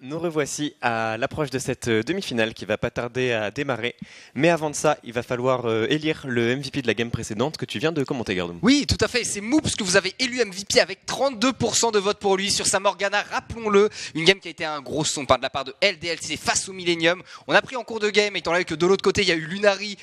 Nous revoici à l'approche de cette demi-finale qui va pas tarder à démarrer. Mais avant de ça, il va falloir élire le MVP de la game précédente que tu viens de commenter, Gardoum. Oui, tout à fait, c'est Moops que vous avez élu MVP avec 32% de votes pour lui sur sa Morgana, rappelons-le. Une game qui a été un gros son de la part de LDLC face au Millennium. On a pris en cours de game, étant donné que de l'autre côté, il y a eu Lunari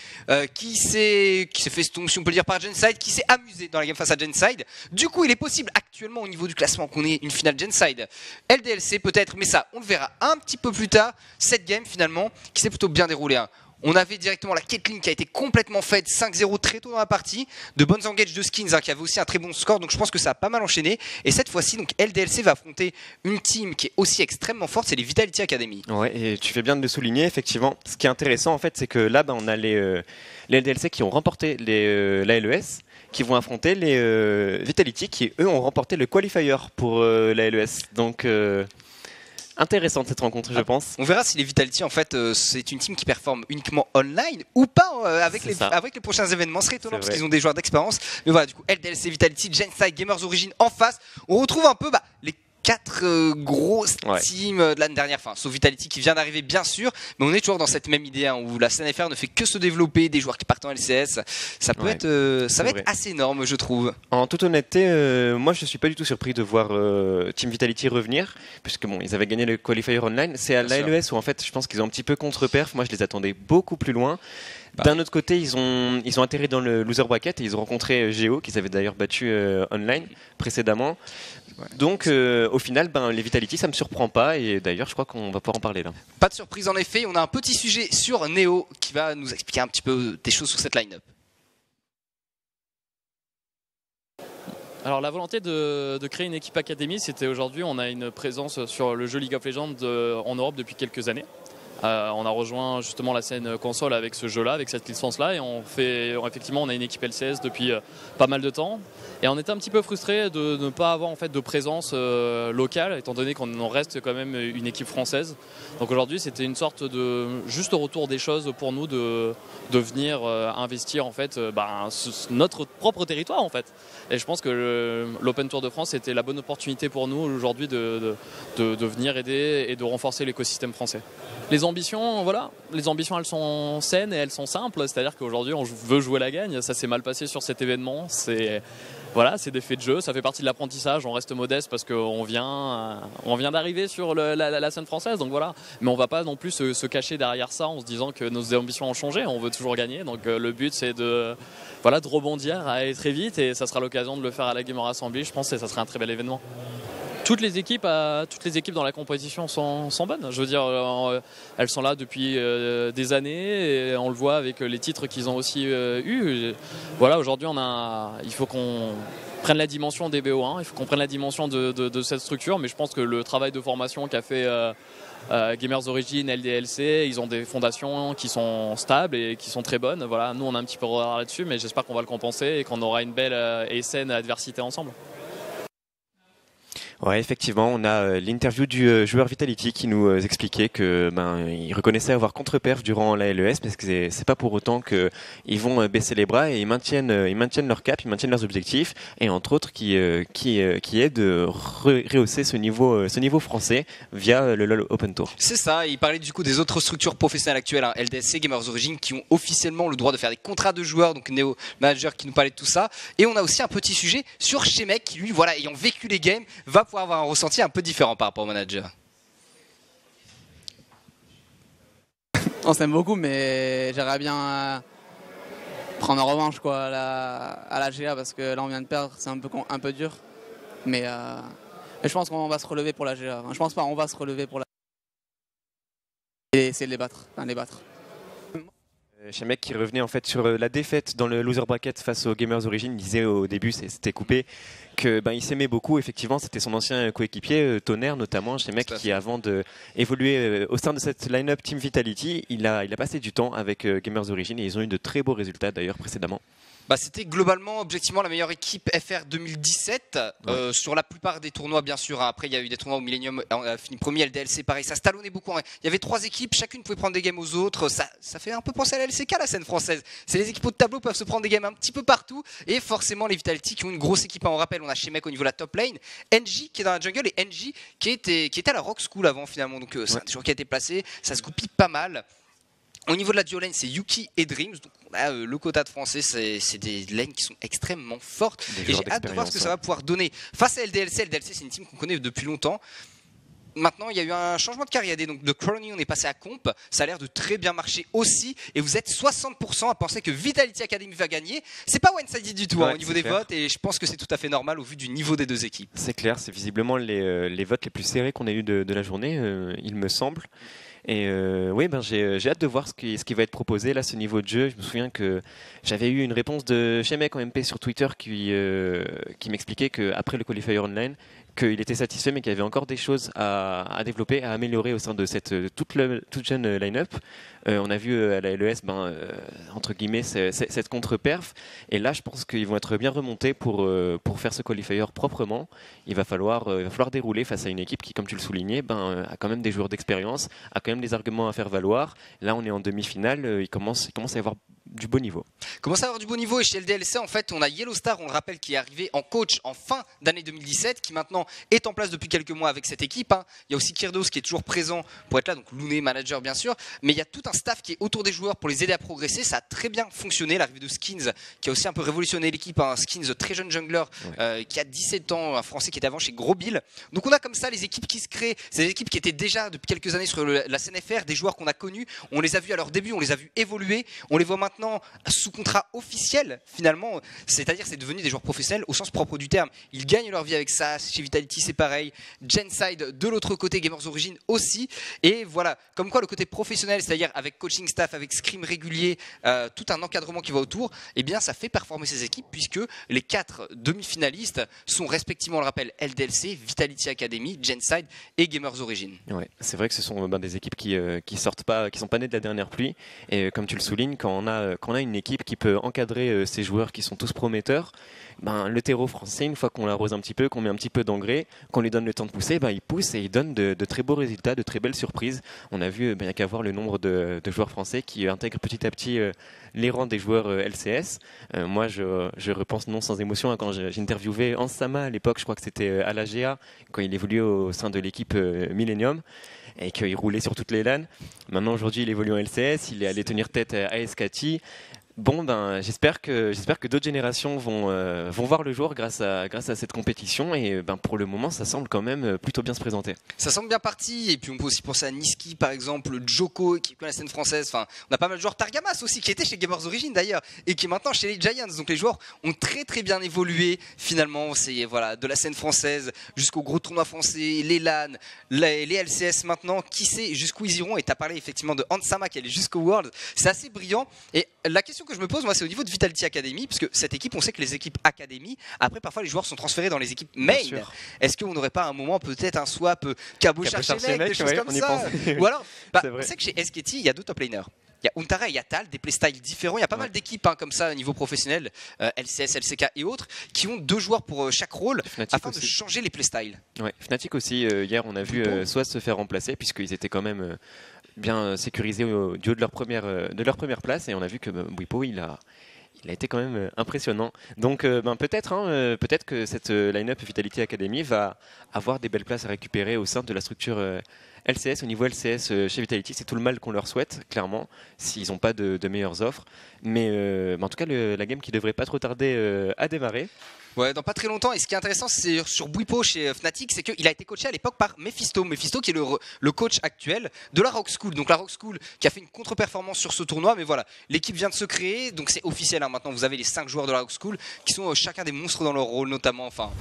qui s'est feston, si on peut le dire, par Genside, qui s'est amusé dans la game face à Genside. Du coup, il est possible actuellement au niveau du classement qu'on ait une finale Genside. LDLC peut-être, mais ça, on le verra un petit peu plus tard. Cette game finalement, qui s'est plutôt bien déroulée. On avait directement la Caitlyn qui a été complètement faite 5-0 très tôt dans la partie, de bonnes engages de skins qui avait aussi un très bon score, donc je pense que ça a pas mal enchaîné. Et cette fois-ci, donc LDLC va affronter une team qui est aussi extrêmement forte, c'est les Vitality Academy. Ouais, et tu fais bien de le souligner, effectivement. Ce qui est intéressant en fait, c'est que là, on a les LDLC qui ont remporté la LES, qui vont affronter les Vitality qui eux ont remporté le qualifier pour la LES. Donc intéressante cette rencontre, je pense. On verra si les Vitality, en fait, c'est une team qui performe uniquement online ou pas avec les prochains événements. Ce serait étonnant parce qu'ils ont des joueurs d'expérience. Mais voilà, du coup, LDLC, Vitality, Genside, Gamers Origin en face. On retrouve un peu les 4 grosses teams de l'année dernière, enfin, sauf Vitality qui vient d'arriver bien sûr, mais on est toujours dans cette même idée où la scène FR ne fait que se développer, des joueurs qui partent en LCS, ça peut être, ça va être assez énorme, je trouve. En toute honnêteté, moi je suis pas du tout surpris de voir Team Vitality revenir, puisque bon, ils avaient gagné le qualifier online. C'est à la LES où en fait, je pense qu'ils ont un petit peu contre-perf. Moi, je les attendais beaucoup plus loin. D'un autre côté, ils ont atterri dans le loser bracket et ils ont rencontré Géo, qu'ils avaient d'ailleurs battu online précédemment. Donc au final, les Vitality, ça me surprend pas, et d'ailleurs je crois qu'on va pouvoir en parler là. Pas de surprise en effet, on a un petit sujet sur Neo qui va nous expliquer un petit peu des choses sur cette line-up. Alors la volonté de créer une équipe académie, c'était aujourd'hui, on a une présence sur le jeu League of Legends en Europe depuis quelques années. On a rejoint justement la scène console avec ce jeu-là, avec cette licence-là, et effectivement on a une équipe LCS depuis pas mal de temps. Et on était un petit peu frustré de ne pas avoir en fait de présence locale, étant donné qu'on reste quand même une équipe française. Donc aujourd'hui c'était une sorte de juste retour des choses pour nous de venir investir en fait notre propre territoire en fait. Et je pense que l'Open Tour de France était la bonne opportunité pour nous aujourd'hui de venir aider et de renforcer l'écosystème français. Les ambitions, elles sont saines et elles sont simples, c'est-à-dire qu'aujourd'hui on veut jouer la gagne, ça s'est mal passé sur cet événement, c'est des faits de jeu, ça fait partie de l'apprentissage, on reste modeste parce qu'on vient d'arriver sur la scène française, donc voilà. Mais on va pas non plus se cacher derrière ça en se disant que nos ambitions ont changé, on veut toujours gagner, donc le but c'est de rebondir, aller très vite, et ça sera l'occasion de le faire à la Gamer Assembly, je pense, et ça sera un très bel événement. Toutes les équipes dans la compétition sont bonnes. Je veux dire, elles sont là depuis des années et on le voit avec les titres qu'ils ont aussi eus. Voilà, aujourd'hui, il faut qu'on prenne la dimension des BO1, il faut qu'on prenne la dimension de cette structure, mais je pense que le travail de formation qu'a fait Gamers Origin, LDLC, ils ont des fondations qui sont stables et qui sont très bonnes. Voilà, nous, on a un petit peu de retard là-dessus, mais j'espère qu'on va le compenser et qu'on aura une belle et saine adversité ensemble. Ouais, effectivement, on a l'interview du joueur Vitality qui nous expliquait que il reconnaissait avoir contre-perf durant la LES, mais que c'est pas pour autant qu'ils vont baisser les bras, et ils maintiennent leur cap, ils maintiennent leurs objectifs, et entre autres qui est de rehausser ce niveau français via le LoL Open Tour. C'est ça, il parlait du coup des autres structures professionnelles actuelles, LDSC, Gamers Origin, qui ont officiellement le droit de faire des contrats de joueurs, donc Neo Manager qui nous parlait de tout ça, et on a aussi un petit sujet sur Shemek qui lui, ayant vécu les games, va pouvoir avoir un ressenti un peu différent par rapport au manager. On s'aime beaucoup, mais j'aimerais bien prendre en revanche à la GA, parce que là on vient de perdre, c'est un peu dur. Mais je pense qu'on va se relever pour la GA. Je pense pas, on va se relever pour la GA et essayer de les battre. Shemek qui revenait en fait sur la défaite dans le loser bracket face aux Gamers Origin, il disait au début, c'était coupé, que il s'aimait beaucoup. Effectivement, c'était son ancien coéquipier Tonnerre notamment, Shemek, qui avant d'évoluer au sein de cette line-up Team Vitality, il a passé du temps avec Gamers Origin et ils ont eu de très beaux résultats d'ailleurs précédemment. Bah, c'était globalement, objectivement, la meilleure équipe FR 2017 sur la plupart des tournois, bien sûr. Hein. Après, il y a eu des tournois où Millennium a fini premier, LDLC pareil, ça se talonnait beaucoup. Hein. Il y avait 3 équipes, chacune pouvait prendre des games aux autres. Ça fait un peu penser à la LCK, la scène française. C'est les équipes au tableau peuvent se prendre des games un petit peu partout. Et forcément, les Vitality qui ont une grosse équipe. Hein. On rappelle, on a Shemek au niveau de la top lane, NJ qui est dans la jungle et NJ qui était à la Rock School avant finalement. Donc, c'est un joueur qui a été placé. Ça se goupille pas mal. Au niveau de la duo lane, c'est Yuki et Dreams. Donc on a le quota de français, c'est des lanes qui sont extrêmement fortes. Et j'ai hâte de voir ce que ça va pouvoir donner. Face à LDLC, c'est une team qu'on connaît depuis longtemps. Maintenant, il y a eu un changement de carrière. Donc de Crony, on est passé à Comp. Ça a l'air de très bien marcher aussi. Et vous êtes 60% à penser que Vitality Academy va gagner. C'est pas one-sided du tout au niveau des votes. Et je pense que c'est tout à fait normal au vu du niveau des deux équipes. C'est clair, c'est visiblement les votes les plus serrés qu'on a eu de la journée, il me semble. Et oui, j'ai hâte de voir ce qui va être proposé là, ce niveau de jeu. Je me souviens que j'avais eu une réponse de Shemek en MP sur Twitter qui m'expliquait qu'après le Qualifier Online, qu'il était satisfait mais qu'il y avait encore des choses à développer, à améliorer au sein de cette toute jeune line-up. On a vu à la LES, entre guillemets, cette contre-perf. Et là, je pense qu'ils vont être bien remontés pour faire ce qualifier proprement. Il va falloir dérouler face à une équipe qui, comme tu le soulignais, a quand même des joueurs d'expérience, a quand même des arguments à faire valoir. Là, on est en demi-finale, il commence à y avoir du beau niveau. Commence à avoir du beau niveau et chez LDLC en fait on a Yellowstar, on le rappelle, qui est arrivé en coach en fin d'année 2017, qui maintenant est en place depuis quelques mois avec cette équipe. Hein. Il y a aussi Kirdos qui est toujours présent pour être là, donc Louné, manager bien sûr, mais il y a tout un staff qui est autour des joueurs pour les aider à progresser. Ça a très bien fonctionné, l'arrivée de Skins qui a aussi un peu révolutionné l'équipe, hein. Skins, très jeune jungler qui a 17 ans, un français qui était avant chez Gros Bill. Donc on a comme ça les équipes qui se créent, c'est des équipes qui étaient déjà depuis quelques années sur la scène FR, des joueurs qu'on a connus, on les a vus à leur début, on les a vus évoluer, on les voit maintenant sous contrat officiel finalement, c'est-à-dire c'est devenu des joueurs professionnels au sens propre du terme. Ils gagnent leur vie avec ça. Chez Vitality c'est pareil, Genside de l'autre côté, Gamers Origin aussi, et voilà, comme quoi le côté professionnel, c'est-à-dire avec coaching staff, avec scrim régulier, tout un encadrement qui va autour, et bien ça fait performer ces équipes puisque les 4 demi-finalistes sont respectivement, on le rappelle, LDLC, Vitality Academy, Genside et Gamers Origin. Ouais, c'est vrai que ce sont des équipes qui sortent pas, qui sont pas nées de la dernière pluie, et comme tu le soulignes, quand on a une équipe qui peut encadrer ces joueurs qui sont tous prometteurs, le terreau français, une fois qu'on l'arrose un petit peu, qu'on met un petit peu d'engrais, qu'on lui donne le temps de pousser, il pousse et il donne de très beaux résultats, de très belles surprises. On a vu, il n'y a qu'à voir le nombre de joueurs français qui intègrent petit à petit les rangs des joueurs LCS. Moi, je repense non sans émotion quand j'ai interviewé Hans Sama à l'époque, je crois que c'était à la GA, quand il évoluait au sein de l'équipe Millennium, et qu'il roulait sur toutes les LAN. Maintenant, aujourd'hui, il évolue en LCS, il est allé tenir tête à ASKT. Bon, j'espère que d'autres générations vont voir le jour grâce à cette compétition, et pour le moment ça semble quand même plutôt bien se présenter. Ça semble bien parti, et puis on peut aussi penser à Niski par exemple, Joko qui connaît la scène française, enfin on a pas mal de joueurs, Targamas aussi qui était chez Gamers Origin d'ailleurs et qui est maintenant chez les Giants, donc les joueurs ont très très bien évolué finalement, c'est voilà, de la scène française jusqu'au gros tournoi français, les LAN, les LCS maintenant, qui sait jusqu'où ils iront, et tu as parlé effectivement de Hansama qui allait jusqu'au World, c'est assez brillant, et la question que je me pose, moi, c'est au niveau de Vitality Academy, parce que cette équipe, on sait que les équipes Academy, après, parfois, les joueurs sont transférés dans les équipes main. Est-ce qu'on n'aurait pas à un moment peut-être un swap Cabo-Charchemec, des choses comme ça, ou alors, on sait que chez SKT, il y a 2 top laners. Il y a Untara et il y a Tal, des playstyles différents. Il y a pas mal d'équipes comme ça au niveau professionnel, LCS, LCK et autres, qui ont 2 joueurs pour chaque rôle, Fnatic afin aussi de changer les playstyles. Ouais, Fnatic aussi, hier, on a vu soit se faire remplacer, puisqu'ils étaient quand même bien sécurisés du haut de leur première place, et on a vu que Bwipo il a été quand même impressionnant. Donc peut-être que cette line-up Vitality Academy va avoir des belles places à récupérer au sein de la structure LCS. Au niveau LCS chez Vitality, c'est tout le mal qu'on leur souhaite, clairement, s'ils n'ont pas de meilleures offres. Mais en tout cas, la game qui devrait pas trop tarder à démarrer. Ouais, dans pas très longtemps. Et ce qui est intéressant, c'est sur Bwipo chez Fnatic, c'est qu'il a été coaché à l'époque par Mephisto qui est le coach actuel de la Rock School. Donc la Rock School qui a fait une contre-performance sur ce tournoi, mais voilà, l'équipe vient de se créer, donc c'est officiel. Hein. Maintenant, vous avez les 5 joueurs de la Rock School qui sont chacun des monstres dans leur rôle, notamment. Enfin,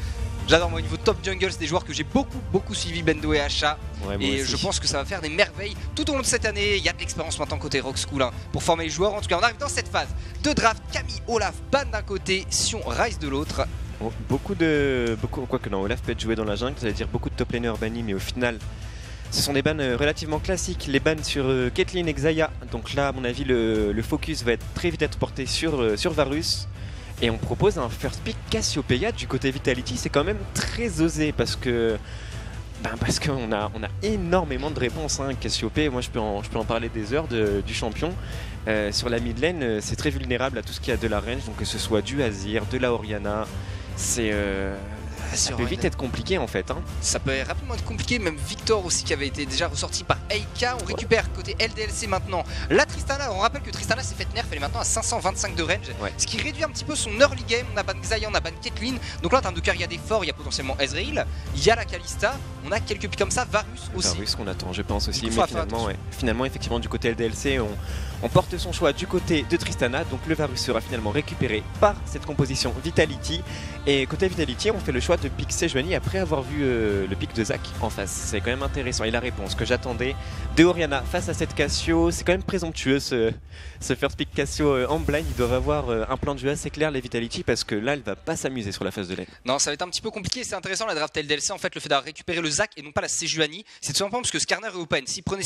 j'adore, moi, au niveau top jungle, c'est des joueurs que j'ai beaucoup suivi, Bendo et Asha. Ouais, et je pense que ça va faire des merveilles tout au long de cette année. Il y a de l'expérience maintenant côté Rock School, hein, pour former les joueurs. En tout cas, on arrive dans cette phase de draft. Camille, Olaf, Ban d'un côté, Sion, Rise de l'autre. Quoique non, Olaf peut être joué dans la jungle, ça veut dire beaucoup de top laners bannis, mais au final ce sont des bans relativement classiques, les bans sur Caitlyn et Xayah. Donc là, à mon avis, le focus va très vite être porté sur Varus. Et on propose un first pick Cassiopeia du côté Vitality. C'est quand même très osé parce que parce qu'on a énormément de réponses. Cassiopeia, moi je peux en parler des heures du champion. Sur la mid lane, c'est très vulnérable à tout ce qui a de la range, donc que ce soit du Azir, de la Orianna, ça peut vite être compliqué en fait. Ça peut rapidement être compliqué, même Victor aussi qui avait été déjà ressorti par Eika. On récupère côté LDLC maintenant la Tristana. On rappelle que Tristana s'est fait nerf, elle est maintenant à 525 de range, ce qui réduit un petit peu son early game. On a ban Xayah, on a ban Caitlyn. Donc là en termes de carry, il y a des forts, il y a potentiellement Ezreal, il y a la Kalista, on a quelques pics comme ça, Varus aussi. Varus qu'on attend, je pense aussi, mais finalement effectivement du côté LDLC, on porte son choix du côté de Tristana, donc le Varus sera finalement récupéré par cette composition Vitality. Et côté Vitality, on fait le choix de pick Sejuani après avoir vu le pick de Zac en face. C'est quand même intéressant. Et la réponse que j'attendais de Orianna face à cette Cassio, c'est quand même présomptueux ce first pick Cassio en blind. Ils doivent avoir un plan de jeu assez clair, les Vitality, parce que là, elle va pas s'amuser sur la phase de lane. Non, ça va être un petit peu compliqué. C'est intéressant la draft LDLC. En fait, le fait d'avoir récupéré le Zac et non pas la Sejuani, c'est tout simplement parce que Skarner est open. S'ils prenaient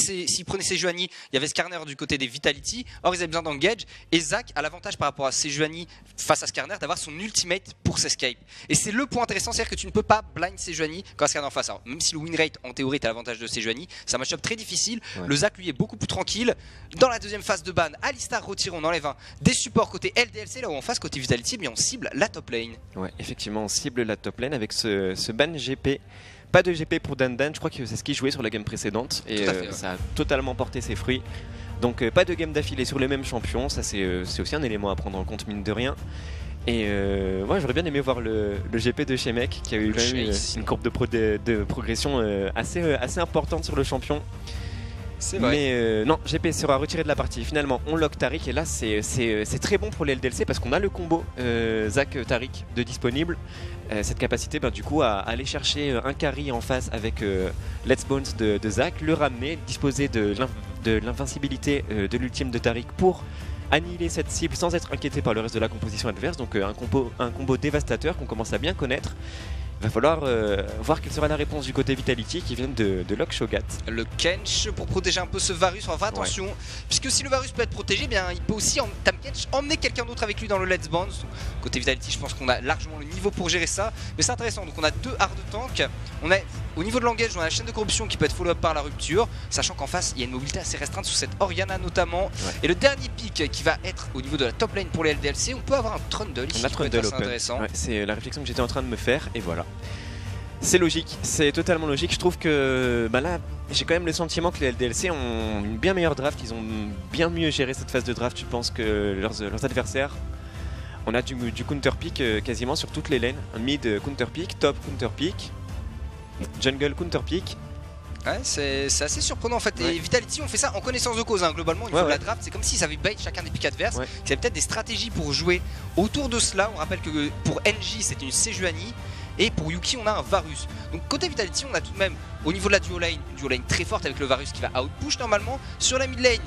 Sejuani, il y avait Skarner du côté des Vitality. Or, ils avaient besoin d'engage. Et Zac a l'avantage par rapport à Sejuani face à Skarner d'avoir son ultimate pour s'escape. Et c'est le point intéressant, c'est-à-dire que tu ne peux pas blind Sejuani quand Skarner en face. Alors, même si le win rate en théorie est à l'avantage de Sejuani, c'est un match-up très difficile. Le Zac lui est beaucoup plus tranquille. Dans la deuxième phase de ban, Alistar retire, on enlève des supports côté LDLC, là où en face côté Vitality, mais on cible la top lane. Ouais, effectivement, on cible la top lane avec ce ban GP. Pas de GP pour Dandan, je crois que c'est ce qu'il jouait sur la game précédente et ça a totalement porté ses fruits. Donc pas de game d'affilée sur les mêmes champions, ça c'est aussi un élément à prendre en compte mine de rien. Et moi j'aurais bien aimé voir le GP de Shemek qui a eu quand même une courbe de progression assez importante sur le champion. C'est vrai. Mais non, GP sera retiré de la partie. Finalement, on lock Taric et là c'est très bon pour les LDLC parce qu'on a le combo Zac-Taric de disponible. Cette capacité du coup à aller chercher un carry en face avec Let's Bones de Zac, le ramener, disposer de l'invincibilité de l'ultime de Taric pour annihiler cette cible sans être inquiété par le reste de la composition adverse. Donc un combo dévastateur qu'on commence à bien connaître. Il va falloir voir quelle sera la réponse du côté Vitality qui vient de lock Shogat. Le Kench pour protéger un peu ce Varus. On va faire attention, puisque si le Varus peut être protégé, bien il peut aussi Tam Kench emmener quelqu'un d'autre avec lui dans le Let's Bounce. Côté Vitality, je pense qu'on a largement le niveau pour gérer ça. Mais c'est intéressant. Donc on a deux hard tank. On a au niveau de l'engage, on a la chaîne de corruption qui peut être follow-up par la rupture, sachant qu'en face il y a une mobilité assez restreinte sur cette Orianna notamment. Et le dernier pick qui va être au niveau de la top lane pour les LDLC, on peut avoir un Trundle ici. Intéressant. C'est la réflexion que j'étais en train de me faire et voilà. C'est logique, c'est totalement logique. Je trouve que là, j'ai quand même le sentiment que les LDLC ont une bien meilleure draft. Ils ont bien mieux géré cette phase de draft, je pense, que leurs adversaires. On a du counter pick quasiment sur toutes les lanes. Mid counter pick, top counter pick, jungle counter pick. Ouais, c'est assez surprenant en fait. Et Vitality ont fait ça en connaissance de cause. Globalement, il faut de la draft. C'est comme s'ils avaient bait chacun des picks adverses. Ils avaient peut-être des stratégies pour jouer autour de cela. On rappelle que pour NJ, c'était une Sejuani. Et pour Yuki, on a un Varus. Donc côté Vitality, on a tout de même au niveau de la duo lane, une duo lane très forte avec le Varus qui va outpush normalement. Sur la mid lane,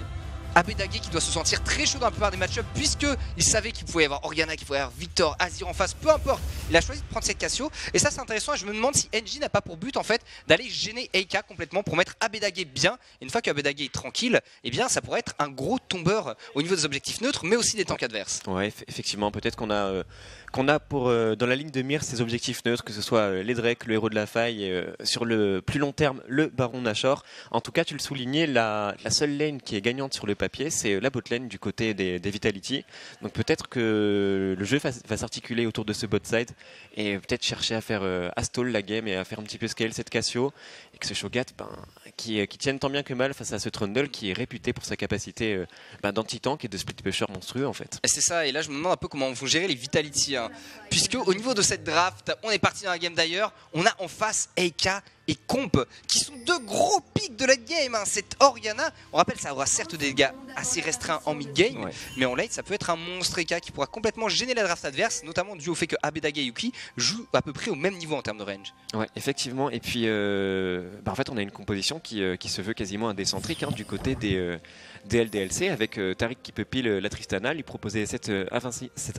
Abedagé qui doit se sentir très chaud dans la plupart des match-ups puisqu'il savait qu'il pouvait y avoir Orianna, qu'il pouvait y avoir Victor, Azir en face, peu importe. Il a choisi de prendre cette Cassio et ça c'est intéressant et je me demande si NJ n'a pas pour but en fait d'aller gêner Eika complètement pour mettre Abedagé bien. Et une fois qu'Abedagé est tranquille, eh bien ça pourrait être un gros tombeur au niveau des objectifs neutres mais aussi des tanks adverses. Ouais, effectivement, peut-être qu'on a pour dans la ligne de mire ces objectifs neutres, que ce soit les Drake, le héros de la faille, sur le plus long terme, le Baron Nashor. En tout cas, tu le soulignais, la seule lane qui est gagnante sur le papier, c'est la bot lane du côté des Vitality. Donc peut-être que le jeu va s'articuler autour de ce bot side et peut-être chercher à faire à stall la game et à faire un petit peu scale cette Cassio et que ce Shogat qui tienne tant bien que mal face à ce Trundle qui est réputé pour sa capacité d'anti-tank et de split pusher monstrueux en fait. C'est ça, et là je me demande un peu comment vont gérer les Vitality. Puisque au niveau de cette draft, on est parti dans la game d'ailleurs, on a en face Eika et Comp qui sont deux gros pics de la game. Cette Orianna, on rappelle, ça aura certes des dégâts assez restreints en mid-game, mais en late ça peut être un monstre Eika qui pourra complètement gêner la draft adverse, notamment dû au fait que Abedagé et Yuki jouent à peu près au même niveau en termes de range. Ouais, effectivement, et puis en fait on a une composition qui se veut quasiment indécentrique du côté des LDLC avec Taric qui peut pile la Tristana, lui proposer cette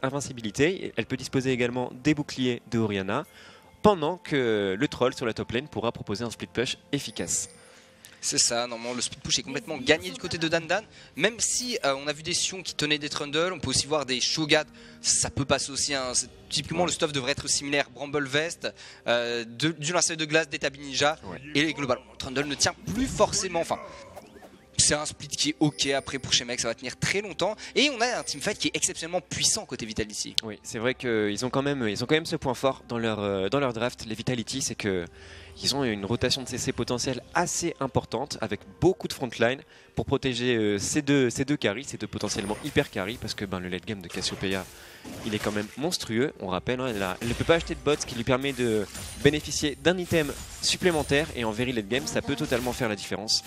invincibilité. Elle peut disposer également des boucliers de Orianna pendant que le troll sur la top lane pourra proposer un split push efficace. C'est ça, normalement le speed push est complètement gagné du côté de Dandan. Même si on a vu des Sion qui tenaient des Trundle, on peut aussi voir des Shogat, ça peut passer aussi. Hein. Typiquement le stuff devrait être similaire, Bramble Vest, du linceul de glace, des Tabi Ninja. Et globalement, le Trundle ne tient plus forcément. Enfin, c'est un split qui est ok après pour chez Mec, ça va tenir très longtemps. Et on a un teamfight qui est exceptionnellement puissant côté Vitality. Oui, c'est vrai qu'ils ont quand même ce point fort dans leur draft, les Vitality, c'est que ils ont une rotation de CC potentielle assez importante avec beaucoup de frontline pour protéger ces deux carries, ces deux potentiellement hyper carries, parce que le late game de Cassiopeia il est quand même monstrueux. On rappelle, hein, elle ne peut pas acheter de bots, ce qui lui permet de bénéficier d'un item supplémentaire, et en very late game ça peut totalement faire la différence.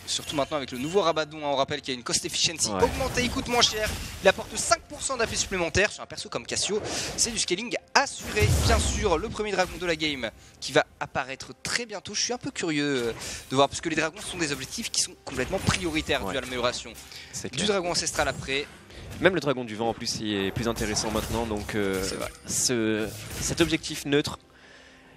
Surtout maintenant avec le nouveau Rabadon, hein, on rappelle qu'il y a une cost efficiency augmentée, il coûte moins cher, il apporte 5% d'AP supplémentaire sur un perso comme Cassio, c'est du scaling assuré. Bien sûr, le premier dragon de la game qui va apparaître très bientôt, je suis un peu curieux de voir, parce que les dragons sont des objectifs qui sont complètement prioritaires dû à l'amélioration. Du dragon ancestral après. Même le dragon du vent en plus il est plus intéressant maintenant, donc cet objectif neutre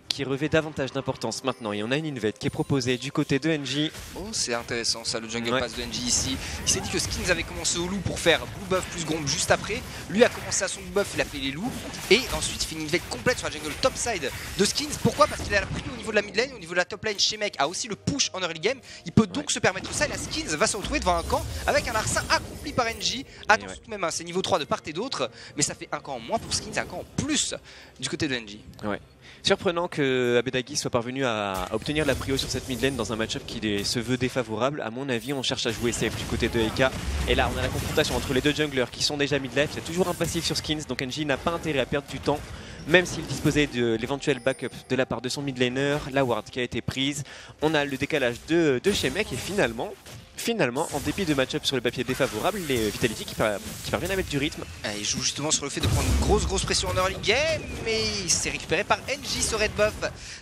qui revêt davantage d'importance maintenant, et on a une invite qui est proposée du côté de NJ. Oh, c'est intéressant ça, le jungle pass de NJ ici. Il s'est dit que Skins avait commencé au loup pour faire blue buff plus Gromp juste après. Lui a commencé à son blue buff, il a fait les loups, et ensuite il fait une invite complète sur la jungle top side de Skins. Pourquoi? Parce qu'il a la pris au niveau de la mid lane, au niveau de la top lane. Chez Mec a aussi le push en early game, il peut donc se permettre ça, et la Skins va se retrouver devant un camp avec un larcin accompli par NJ. Attention tout de même, hein, c'est niveau 3 de part et d'autre, mais ça fait un camp en moins pour Skins, un camp en plus du côté de NJ. Ouais. Surprenant que Abedagi soit parvenu à obtenir la prio sur cette mid lane dans un match-up qui se veut défavorable. À mon avis, on cherche à jouer safe du côté de EK. Et là, on a la confrontation entre les deux junglers qui sont déjà mid-lane. Il y a toujours un passif sur Skins, donc NJ n'a pas intérêt à perdre du temps, même s'il disposait de l'éventuel backup de la part de son mid laner. La ward qui a été prise. On a le décalage de chez Mec, et finalement, en dépit de match-up sur le papier défavorable, les Vitality qui parviennent à mettre du rythme. Il joue justement sur le fait de prendre une grosse pression en early game, mais il s'est récupéré par NJ ce red buff.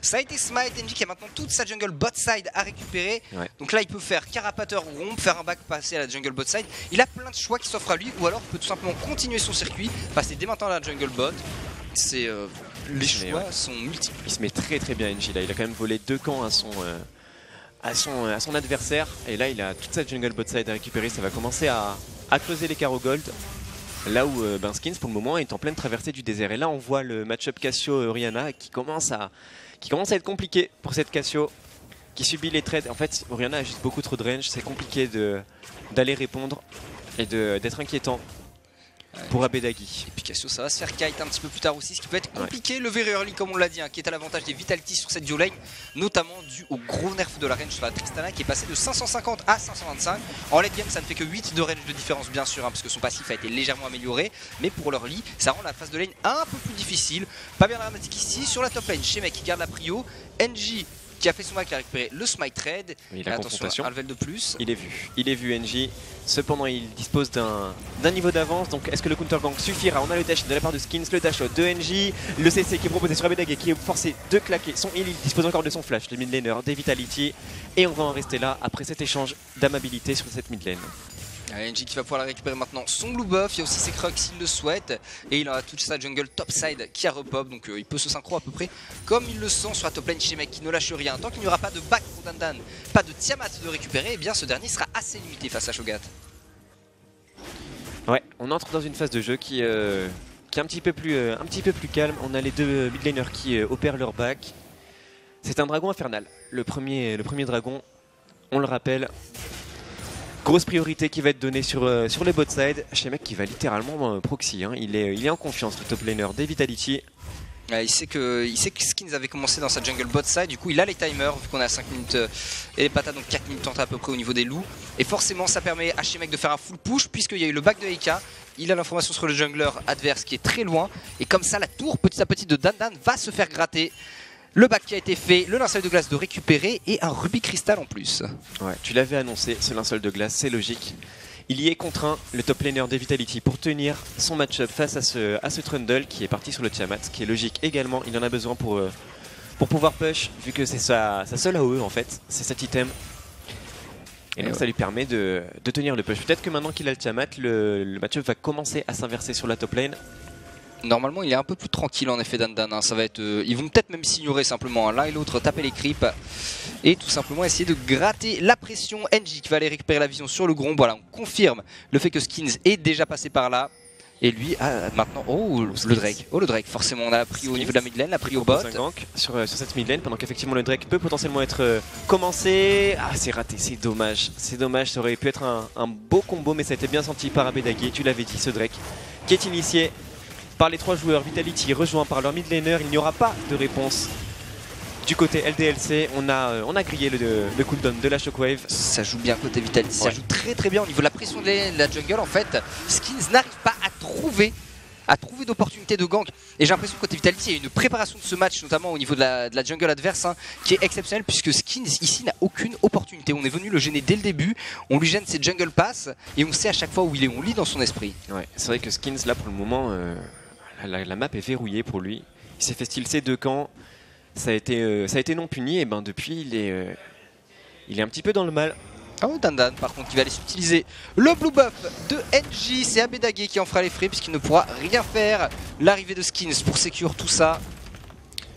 Ça a été smite, NJ qui a maintenant toute sa jungle bot side à récupérer. Donc là il peut faire carapateur ou romp, faire un back, passer à la jungle bot side. Il a plein de choix qui s'offrent à lui, ou alors il peut tout simplement continuer son circuit, passer dès maintenant à la jungle bot. C'est les choix sont multiples. Il se met très bien NJ là, il a quand même volé 2 camps à son adversaire, et là il a toute sa jungle bot side à récupérer. Ça va commencer à creuser les carreaux gold, là où Skins pour le moment est en pleine traversée du désert. Et là on voit le match-up Cassio-Orianna qui commence à être compliqué pour cette Cassio qui subit les trades. En fait Orianna a juste beaucoup trop de range, c'est compliqué d'aller répondre et d'être inquiétant pour Abedagi. Et puis Cassio ça va se faire kite un petit peu plus tard aussi, ce qui peut être compliqué. Le very early comme on l'a dit, hein, qui est à l'avantage des Vitality sur cette duo lane, notamment dû au gros nerf de la range sur la Tristana qui est passé de 550 à 525. En late game ça ne fait que 8 de range de différence bien sûr, hein, parce que son passif a été légèrement amélioré, mais pour l'early ça rend la phase de lane un peu plus difficile. Pas bien dramatique ici sur la top lane, chez Mec qui garde la prio, NJ qui a fait son back, qui a récupéré le smite red. Attention, un level de plus. Il est vu NJ. Cependant il dispose d'un niveau d'avance, donc est-ce que le counter gank suffira? On a le dash de la part de Skins, le dash de NJ, le CC qui est proposé sur Abedagi qui est forcé de claquer son heal. Il dispose encore de son flash, le mid laner des Vitality, et on va en rester là après cet échange d'amabilité sur cette mid lane. NJ qui va pouvoir la récupérer maintenant son blue buff, il y a aussi ses crocs s'il le souhaite, et il a toute sa jungle topside qui a repop, donc il peut se synchro à peu près comme il le sent sur la top lane chez Mec qui ne lâche rien. Tant qu'il n'y aura pas de back pour Dandan, pas de Tiamat de récupérer, et bien ce dernier sera assez limité face à Shogat. Ouais, on entre dans une phase de jeu qui est un petit peu plus calme. On a les deux mid laners qui opèrent leur back. C'est un dragon infernal, le premier dragon, on le rappelle. Grosse priorité qui va être donnée sur les bot side. Chez Mec qui va littéralement proxy, hein. Il est en confiance, le top laner des Vitality. Il sait que Skins avait commencé dans sa jungle bot side, du coup il a les timers vu qu'on a 5 minutes et les patates, donc 4 minutes à peu près au niveau des loups. Et forcément ça permet à chez Mec de faire un full push puisqu'il y a eu le back de EK. Il a l'information sur le jungler adverse qui est très loin, et comme ça la tour petit à petit de Dandan va se faire gratter. Le back qui a été fait, le linceul de glace de récupérer, et un rubis cristal en plus. Ouais, tu l'avais annoncé, ce linceul de glace, c'est logique. Il y est contraint, le top laner des Vitality, pour tenir son match-up face à ce Trundle qui est parti sur le Tiamat, qui est logique également. Il en a besoin pour pouvoir push, vu que c'est sa seule AOE en fait, c'est cet item. Et donc ça lui permet de tenir le push. Peut-être que maintenant qu'il a le Tiamat, le match-up va commencer à s'inverser sur la top lane. Normalement, il est un peu plus tranquille en effet, Dan Dan. Hein. Ça va être, ils vont peut-être même s'ignorer simplement. Hein. L'un et l'autre taper les creeps et tout simplement essayer de gratter la pression. NJ qui va aller récupérer la vision sur le Grom. Voilà, on confirme le fait que Skins est déjà passé par là. Et lui, maintenant, le Drake. Oh, le Drake, forcément, on a pris au niveau de la mid lane, l'a pris au bot. Sur cette mid lane, pendant qu'effectivement le Drake peut potentiellement être commencé. Ah, c'est raté, c'est dommage. C'est dommage, ça aurait pu être un beau combo, mais ça a été bien senti par Abedagé. Tu l'avais dit, ce Drake qui est initié par les 3 joueurs. Vitality rejoint par leur mid laner. Il n'y aura pas de réponse du côté LDLC. On a grillé le cooldown de la Shockwave. Ça joue bien côté Vitality, ça joue très bien au niveau de la pression de la jungle. En fait, Skins n'arrive pas à trouver d'opportunités de gank. Et j'ai l'impression que côté Vitality, il y a une préparation de ce match, notamment au niveau de la jungle adverse, hein, qui est exceptionnelle, puisque Skins ici n'a aucune opportunité. On est venu le gêner dès le début, on lui gêne ses jungle pass, et on sait à chaque fois où il est, on lit dans son esprit. Ouais, c'est vrai que Skins, là pour le moment, la map est verrouillée pour lui. Il s'est fait steal ses 2 camps, ça a été non puni, et ben depuis il est un petit peu dans le mal. Oh, Dan Dan par contre qui va aller s'utiliser le blue buff de NJ. C'est Abedagé qui en fera les frais puisqu'il ne pourra rien faire. L'arrivée de Skins pour sécure tout ça.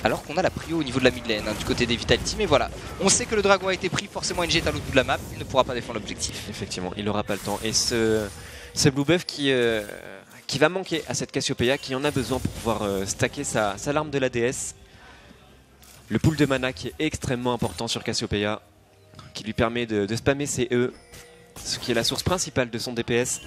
Alors qu'on a la prio au niveau de la mid lane, hein, du côté des Vitality. Mais voilà, on sait que le dragon a été pris. Forcément NJ est à l'autre bout de la map. Il ne pourra pas défendre l'objectif. Effectivement, il n'aura pas le temps. Et ce blue buff qui va manquer à cette Cassiopeia, qui en a besoin pour pouvoir stacker sa larme de la déesse. Le pool de mana qui est extrêmement important sur Cassiopeia, qui lui permet de spammer ses E, ce qui est la source principale de son DPS.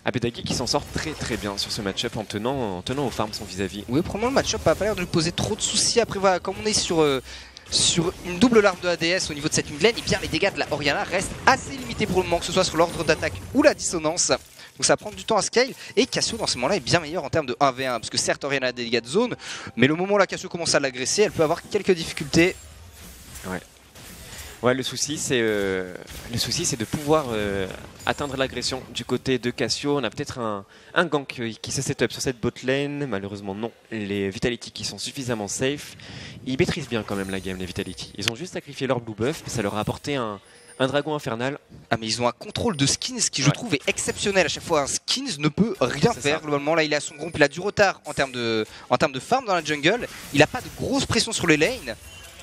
Abedagé qui s'en sort très bien sur ce match-up en tenant au farm son vis-à-vis. Oui, probablement le match-up n'a pas l'air de lui poser trop de soucis. Après voilà, comme on est sur une double larme de ADS au niveau de cette mid lane, et bien les dégâts de la Orianna restent assez limités pour le moment, que ce soit sur l'ordre d'attaque ou la dissonance. Donc ça prend du temps à scale, et Cassio dans ce moment là est bien meilleur en termes de 1v1, parce que certes Orianna a des dégâts de zone, mais le moment où la Cassio commence à l'agresser, elle peut avoir quelques difficultés. Ouais, le souci c'est de pouvoir atteindre l'agression du côté de Cassio. On a peut-être un gank qui se set up sur cette bot lane. Malheureusement non, les Vitality qui sont suffisamment safe. Ils maîtrisent bien quand même la game, les Vitality. Ils ont juste sacrifié leur blue buff, mais ça leur a apporté un dragon infernal. Ah mais ils ont un contrôle de Skins qui je trouve est exceptionnel à chaque fois. Un Skins ne peut rien faire globalement. Là il a son groupe, il a du retard en termes de farm dans la jungle. Il n'a pas de grosse pression sur les lanes.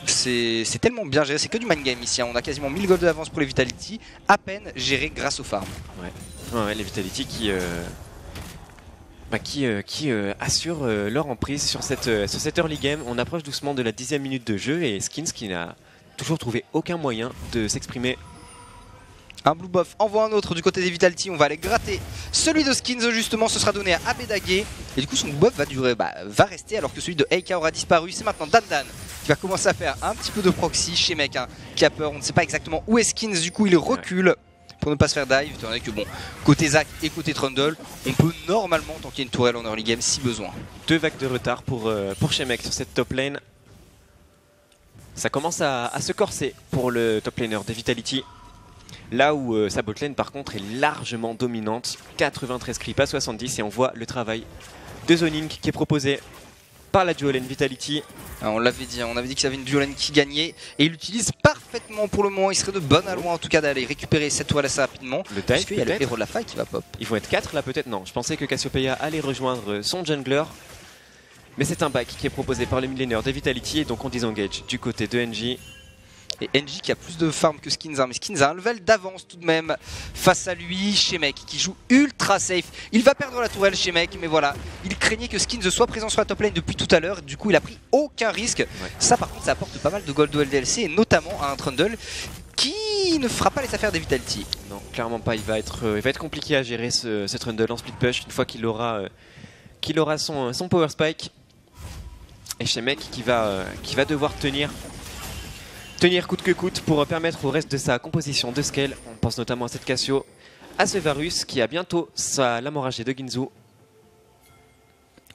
C'est tellement bien géré, c'est que du mind game ici, hein. On a quasiment 1000 gold d'avance pour les Vitality, à peine géré grâce au farm. Ouais, les Vitality qui assurent leur emprise sur cette early game. On approche doucement de la 10e minute de jeu et Skins qui n'a toujours trouvé aucun moyen de s'exprimer. Un blue buff envoie un autre du côté des Vitality, on va aller gratter celui de Skins justement, ce sera donné à Abedagé. Et du coup son blue buff va rester alors que celui de Eika aura disparu. C'est maintenant Dan Dan qui va commencer à faire un petit peu de proxy chez mec, hein, qui a peur, on ne sait pas exactement où est Skins, du coup il recule pour ne pas se faire dive, étant donné que bon, côté Zac et côté Trundle, on peut normalement tanker une tourelle en early game si besoin. 2 vagues de retard pour Shemek sur cette top lane. Ça commence à se corser pour le top laner des Vitality. Là où sa botlane par contre est largement dominante, 93 creep à 70, et on voit le travail de zoning qui est proposé par la duo lane Vitality. Alors on l'avait dit, on avait dit qu'il y avait une duo lane qui gagnait, et il l'utilise parfaitement pour le moment. Il serait de bonne aloi en tout cas d'aller récupérer cette toile assez rapidement, parce qu'il y a le héros de la faille qui va pop. Ils vont être 4 là peut-être, non, je pensais que Cassiopeia allait rejoindre son jungler. Mais c'est un back qui est proposé par le midlaner des Vitality, et donc on disengage du côté de NJ. Et NJ qui a plus de farm que Skins, hein, mais Skins a un level d'avance tout de même face à lui. Shemek qui joue ultra safe. Il va perdre la tourelle Shemek, mais voilà, il craignait que Skins soit présent sur la top lane depuis tout à l'heure. Du coup il a pris aucun risque. Ça par contre ça apporte pas mal de gold au LDLC, et notamment à un Trundle qui ne fera pas les affaires des Vitality. Non, clairement pas, il va être compliqué à gérer ce Trundle en split push une fois qu'il aura son power spike. Et Shemek qui va devoir tenir coûte que coûte pour permettre au reste de sa composition de scale. On pense notamment à cette Cassio, à ce Varus qui a bientôt l'hémorragie de Ginzu.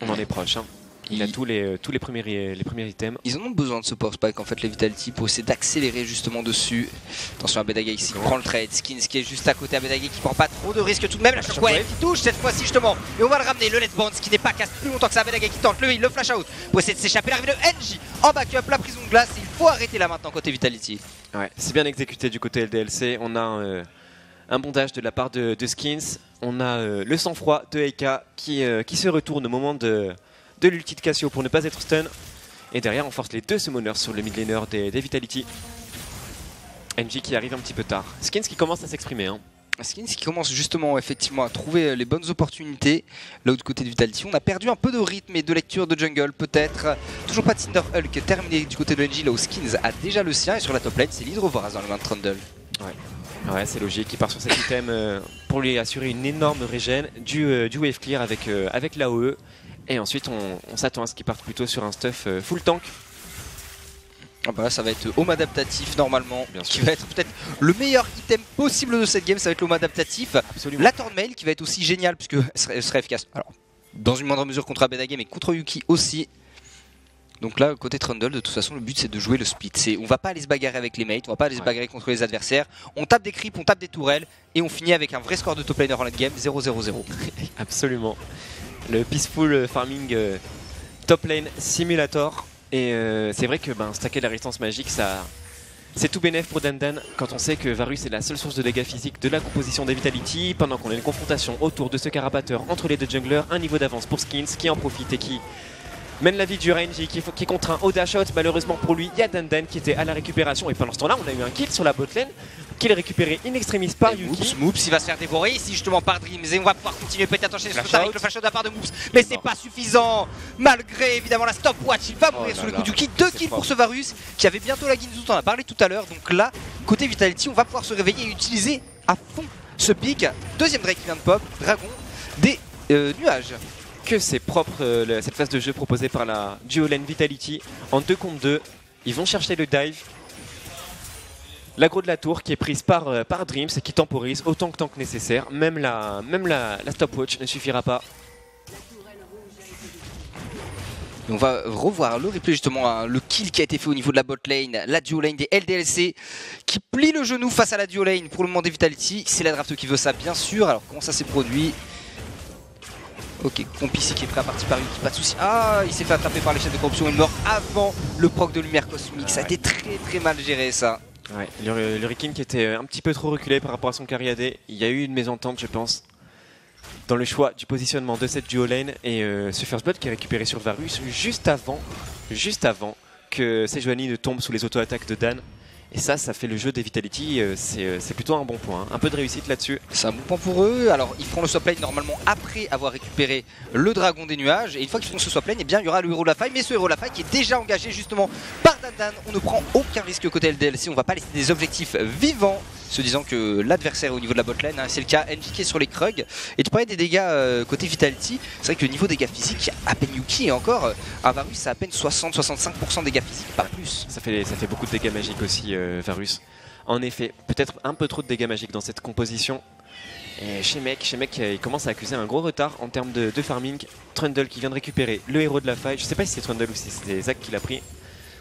On en est proche, hein. Il a tous les premiers items. Ils en ont besoin de ce power spike en fait les Vitality pour essayer d'accélérer justement dessus. Attention à Abedagé ici, prend le trade, Skins qui est juste à côté, Abedagé qui prend pas trop de risques tout de même. La Shockwave qui touche cette fois-ci justement, et on va le ramener, le Let's Bounce qui n'est pas casse plus longtemps que ça. Abedagé qui tente le flash out pour essayer de s'échapper. L'arrivée de NJ en backup, la prison de glace, il faut arrêter là maintenant côté Vitality. Ouais, c'est bien exécuté du côté LDLC, on a Un bondage de la part de Skins. On a le sang-froid de Eika qui se retourne au moment de l'ulti de Cassio pour ne pas être stun. Et derrière, on force les 2 summoners sur le mid laner des Vitality. NG qui arrive un petit peu tard. Skins qui commence à s'exprimer. Hein. Skins qui commence justement effectivement à trouver les bonnes opportunités. Là, du côté de Vitality, on a perdu un peu de rythme et de lecture de jungle, peut-être. Toujours pas de Cinder Hulk terminé du côté de NG, là où Skins a déjà le sien. Et sur la top lane, c'est l'Hydrovoraz dans le main de Trundle. Ouais, c'est logique. Il part sur cet item pour lui assurer une énorme régène, du wave clear avec l'AOE. Et ensuite, on s'attend à ce qu'il parte plutôt sur un stuff full tank. Ah bah là, ça va être home adaptatif normalement, qui va être peut-être le meilleur item possible de cette game. Ça va être l'home adaptatif. Absolument. La Thornmail qui va être aussi géniale puisque elle serait efficace. Alors, dans une moindre mesure contre Abenage mais contre Yuki aussi. Donc là, côté Trundle, de toute façon, le but c'est de jouer le split. On va pas aller se bagarrer avec les mates, on va pas aller se bagarrer contre les adversaires. On tape des creeps, on tape des tourelles et on finit avec un vrai score de top laner en late game, 0-0-0. Absolument. Le peaceful farming top lane simulator. Et c'est vrai que stacker la résistance magique, c'est tout bénef pour Dandan quand on sait que Varus est la seule source de dégâts physiques de la composition des Vitality. Pendant qu'on a une confrontation autour de ce carapateur entre les 2 junglers, un niveau d'avance pour Skins qui en profite et qui mène la vie du range qui contraint au dash out. Malheureusement pour lui, il y a Dandan qui était à la récupération. Et pendant ce temps-là, on a eu un kill sur la botlane, kill récupéré in extremis par Yuki. Moops, il va se faire dévorer ici justement par Dreams. Et on va pouvoir continuer peut-être enchaîner sur avec le flash out de la part de Moops. Mais c'est pas suffisant. Malgré évidemment la stopwatch, il va mourir sur le coup du Yuki. 2 kills pour ce Varus qui avait bientôt la Ginzu, on en a parlé tout à l'heure. Donc là, côté Vitality, on va pouvoir se réveiller et utiliser à fond ce pick. Deuxième Drake qui vient de pop, Dragon, des nuages. Que c'est propre cette phase de jeu proposée par la duo lane Vitality en 2 contre 2. Ils vont chercher le dive. L'aggro de la tour qui est prise par Dreams et qui temporise autant que nécessaire. Même la stopwatch ne suffira pas. On va revoir le replay justement, hein, le kill qui a été fait au niveau de la bot lane, la duo lane des LDLC qui plie le genou face à la duo lane pour le moment des Vitality. C'est la draft qui veut ça bien sûr. Alors comment ça s'est produit? Ok, Comp ici qui est prêt à partir par Yuki, pas de soucis. Ah, il s'est fait attraper par l'échelle de corruption et mort avant le proc de lumière cosmique. Ça a été très mal géré ça. Ouais, le Rikin qui était un petit peu trop reculé par rapport à son Cariadé. Il y a eu une mésentente, je pense, dans le choix du positionnement de cette duo lane. Et ce first blood qui est récupéré sur Varus juste avant que Sejuani ne tombe sous les auto-attaques de Dan. Et ça fait le jeu des Vitality, c'est plutôt un bon point. Un peu de réussite là-dessus. C'est un bon point pour eux. Alors ils feront le swap lane normalement après avoir récupéré le dragon des nuages. Et une fois qu'ils feront ce swap lane, eh bien, il y aura le héros de la faille. Mais ce héros de la faille qui est déjà engagé justement par Dandan. On ne prend aucun risque côté LDLC. On va pas laisser des objectifs vivants, se disant que l'adversaire est au niveau de la botlane, hein, c'est le cas. NG qui est sur les Krug. Et tu parlais des dégâts côté Vitality. C'est vrai que le niveau dégâts physiques, à peine Yuki et encore un Varus, ça a à peine 60-65% de dégâts physiques, pas plus. Ça fait beaucoup de dégâts magiques aussi, Varus. En effet, peut-être un peu trop de dégâts magiques dans cette composition. Et Shemek il commence à accuser un gros retard en termes de farming. Trundle qui vient de récupérer le héros de la faille. Je sais pas si c'est Trundle ou si c'est Zac qui l'a pris.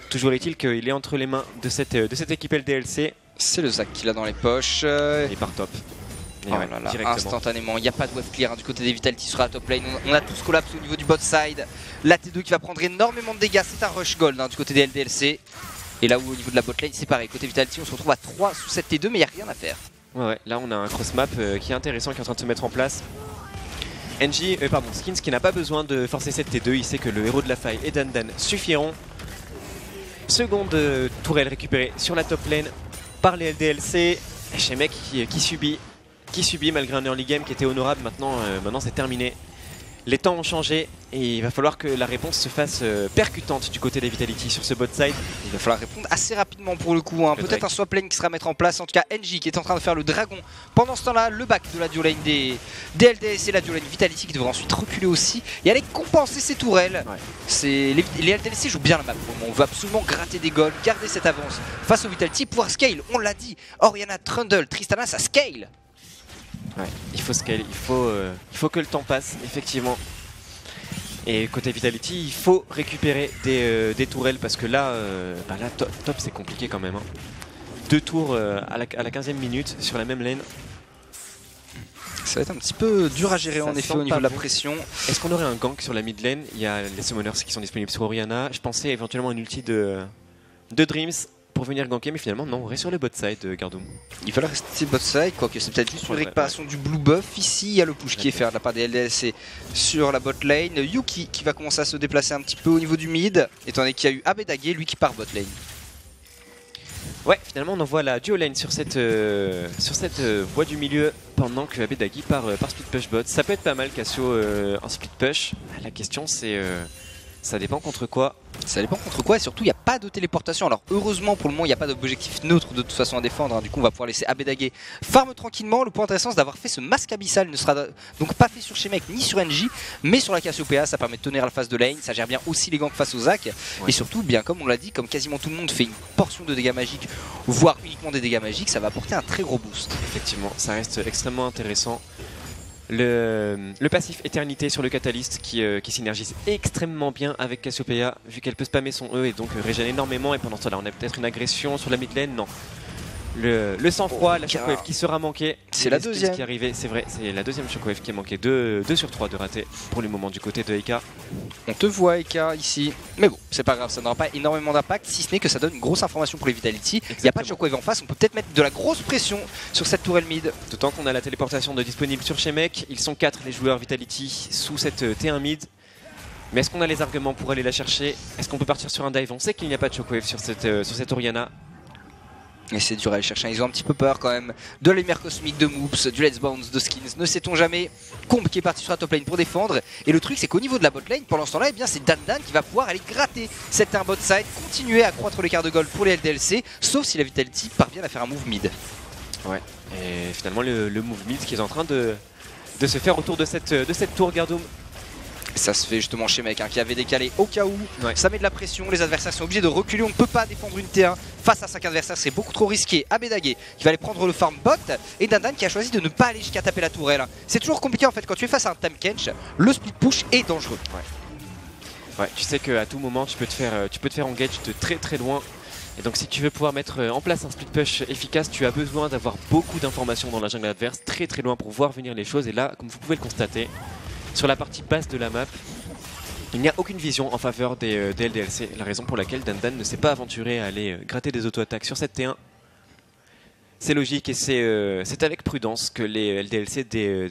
Toujours est-il qu'il est entre les mains de cette équipe LDLC. C'est le Zac qu'il a dans les poches. Il part top. Et ouais, là, instantanément, il n'y a pas de wave clear hein, du côté des Vitality sur la top lane. On a tous collapsé au niveau du bot side. La T2 qui va prendre énormément de dégâts. C'est un rush gold hein, du côté des LDLC. Et là où au niveau de la bot lane, c'est pareil. Côté Vitality, on se retrouve à 3 sous cette T2, mais il n'y a rien à faire. Ouais, là on a un cross map qui est intéressant, qui est en train de se mettre en place. Skins qui n'a pas besoin de forcer cette T2. Il sait que le héros de la faille et Dandan suffiront. Seconde tourelle récupérée sur la top lane par les LDLC. Shemek qui subit malgré un early game qui était honorable. Maintenant c'est terminé. Les temps ont changé et il va falloir que la réponse se fasse percutante du côté des Vitality sur ce bot side. Il va falloir répondre assez rapidement pour le coup. Hein. Peut-être un swap lane qui sera à mettre en place. En tout cas, NG qui est en train de faire le dragon. Pendant ce temps-là, le back de la duo lane des LDS et la duo lane Vitality qui devrait ensuite reculer aussi et aller compenser ses tourelles. Ouais. Les LDLC jouent bien la map pour le moment. On veut absolument gratter des goals, garder cette avance face aux Vitality, pouvoir scale. On l'a dit. Orianna, Trundle, Tristana, ça scale. Ouais, il faut scale, il faut que le temps passe, effectivement. Et côté Vitality, il faut récupérer des tourelles parce que là, top c'est compliqué quand même. Hein. 2 tours à la 15e minute sur la même lane. Ça va être un petit peu dur à gérer en effet au niveau de la pression. Est-ce qu'on aurait un gank sur la mid lane? Il y a les summoners qui sont disponibles sur Orianna. Je pensais éventuellement à une ulti de Dreams pour venir ganker, mais finalement non, on reste sur le bot side, Gardoum. Il va rester bot side, quoique c'est peut-être juste une récupération du blue buff. Ici, il y a le push qui est fait de la part des LDLC sur la bot lane. Yuki qui va commencer à se déplacer un petit peu au niveau du mid, étant donné qu'il y a eu Abedage, lui qui part bot lane. Ouais, finalement on envoie la duo lane sur cette voie du milieu pendant que Abedage part split push bot. Ça peut être pas mal Cassio en split push. La question c'est ça dépend contre quoi. Ça dépend contre quoi et surtout il n'y a pas de téléportation. Alors heureusement pour le moment il n'y a pas d'objectif neutre de toute façon à défendre, hein. Du coup on va pouvoir laisser Abedage farm tranquillement. Le point intéressant c'est d'avoir fait ce masque abyssal, il ne sera donc pas fait sur Shemek ni sur NJ mais sur la Cassiopeia. Ça permet de tenir la phase de lane, ça gère bien aussi les ganks face aux Zac. Et surtout bien comme on l'a dit, comme quasiment tout le monde fait une portion de dégâts magiques, voire uniquement des dégâts magiques, ça va apporter un très gros boost. Effectivement ça reste extrêmement intéressant. Le passif éternité sur le catalyste qui synergise extrêmement bien avec Cassiopeia vu qu'elle peut spammer son E et donc régène énormément. Et pendant ce temps là on a peut-être une agression sur la mid lane. Non, le sang-froid, la shockwave qui sera manquée. C'est la deuxième qui est arrivée, c'est vrai, c'est la deuxième shockwave qui est manquée. 2 sur 3 de raté pour le moment du côté de Eka. On te voit Eka ici, mais bon c'est pas grave, ça n'aura pas énormément d'impact si ce n'est que ça donne une grosse information pour les Vitality. Il n'y a pas de shockwave en face, on peut peut-être mettre de la grosse pression sur cette tourelle mid. D'autant qu'on a la téléportation de disponible sur Shemek. Ils sont 4 les joueurs Vitality sous cette T1 mid. Mais est-ce qu'on a les arguments pour aller la chercher? Est-ce qu'on peut partir sur un dive? On sait qu'il n'y a pas de shockwave sur cette Orianna. Et c'est dur à aller chercher, ils ont un petit peu peur quand même de la lumière cosmique, de Moops, du Let's Bounce, de Skins, ne sait-on jamais. Combe qui est parti sur la top lane pour défendre. Et le truc c'est qu'au niveau de la bot lane, pendant ce temps là, eh bien c'est Dan qui va pouvoir aller gratter cette bot side, continuer à accroître l'écart de gold pour les LDLC, sauf si la Vitality parvient à faire un move mid. Ouais, et finalement le move mid qui est en train de se faire autour de cette tour Gardoum. Ça se fait justement chez Mec qui avait décalé au cas où. Ça met de la pression, les adversaires sont obligés de reculer. On ne peut pas défendre une T1 face à 5 adversaires, c'est beaucoup trop risqué. Abedage qui va aller prendre le farm bot et Dan qui a choisi de ne pas aller jusqu'à taper la tourelle. C'est toujours compliqué en fait quand tu es face à un Tam Kench, le split push est dangereux. Ouais, tu sais qu'à tout moment tu peux te faire engage de très très loin. Et donc si tu veux pouvoir mettre en place un split push efficace, tu as besoin d'avoir beaucoup d'informations dans la jungle adverse, très très loin pour voir venir les choses. Et là, comme vous pouvez le constater, sur la partie basse de la map, il n'y a aucune vision en faveur des LDLC. La raison pour laquelle Dan ne s'est pas aventuré à aller gratter des auto-attaques sur cette T1. C'est logique et c'est avec prudence que les LDLC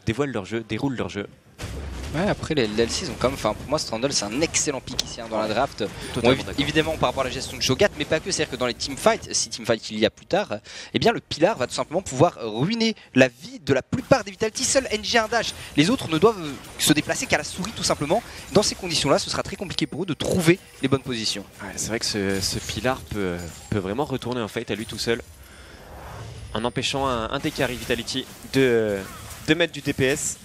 dévoilent leur jeu, déroulent leur jeu. Ouais, après les LDLC ils ont quand même, enfin pour moi Strandle c'est un excellent pick ici dans la draft. Bon, évidemment par rapport à la gestion de Shogat, mais pas que, c'est-à-dire que dans les teamfights, si teamfight il y a plus tard, eh bien le Pilar va tout simplement pouvoir ruiner la vie de la plupart des Vitality. Seul NG a un dash, les autres ne doivent se déplacer qu'à la souris tout simplement. Dans ces conditions là ce sera très compliqué pour eux de trouver les bonnes positions. Ouais, c'est vrai que ce Pilar peut vraiment retourner en fight à lui tout seul, en empêchant un des carry Vitality de mettre du DPS.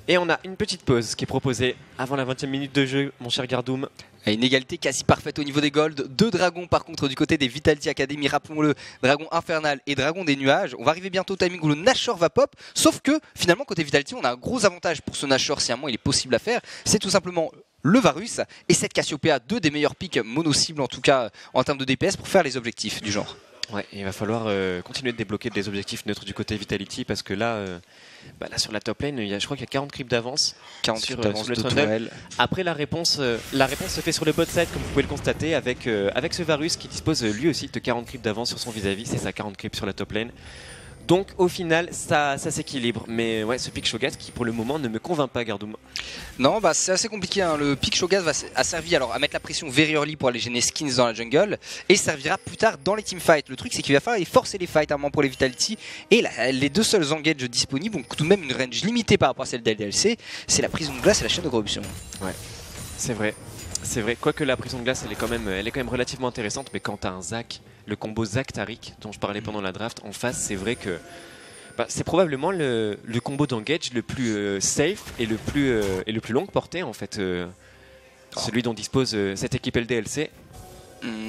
Et on a une petite pause qui est proposée avant la 20e minute de jeu, mon cher Gardoum. Une égalité quasi parfaite au niveau des golds. 2 dragons par contre du côté des Vitality Academy, rappelons-le, dragon infernal et dragon des nuages. On va arriver bientôt au timing où le Nashor va pop, sauf que finalement côté Vitality on a un gros avantage pour ce Nashor si à un moment il est possible à faire. C'est tout simplement le Varus et cette Cassiopeia, 2 des meilleurs picks mono-cibles en tout cas en termes de DPS pour faire les objectifs du genre. Ouais, et il va falloir continuer de débloquer des objectifs neutres du côté Vitality parce que là, là sur la top lane, je crois qu'il y a 40 creeps d'avance. 40 sur le tunnel. Après la réponse se fait sur le bot side comme vous pouvez le constater avec ce Varus qui dispose lui aussi de 40 creeps d'avance sur son vis-à-vis, c'est ça 40 creeps sur la top lane. Donc au final ça s'équilibre, mais ouais ce pick Shogat qui pour le moment ne me convainc pas Gardoum. Non bah c'est assez compliqué hein. Le pick Shogat a servi alors à mettre la pression very early pour aller gêner Skins dans la jungle et servira plus tard dans les teamfights. Le truc c'est qu'il va falloir forcer les fights à un moment pour les Vitality et les 2 seuls engages disponibles ont tout de même une range limitée par rapport à celle des LDLC, c'est la prison de glace et la chaîne de corruption. Ouais c'est vrai. C'est vrai, quoique la prison de glace elle est quand même relativement intéressante, mais quand t'as un Zac, le combo Zac-Taric dont je parlais pendant la draft en face, c'est vrai que c'est probablement le combo d'engage le plus safe et le plus longue portée en fait, celui dont dispose cette équipe LDLC.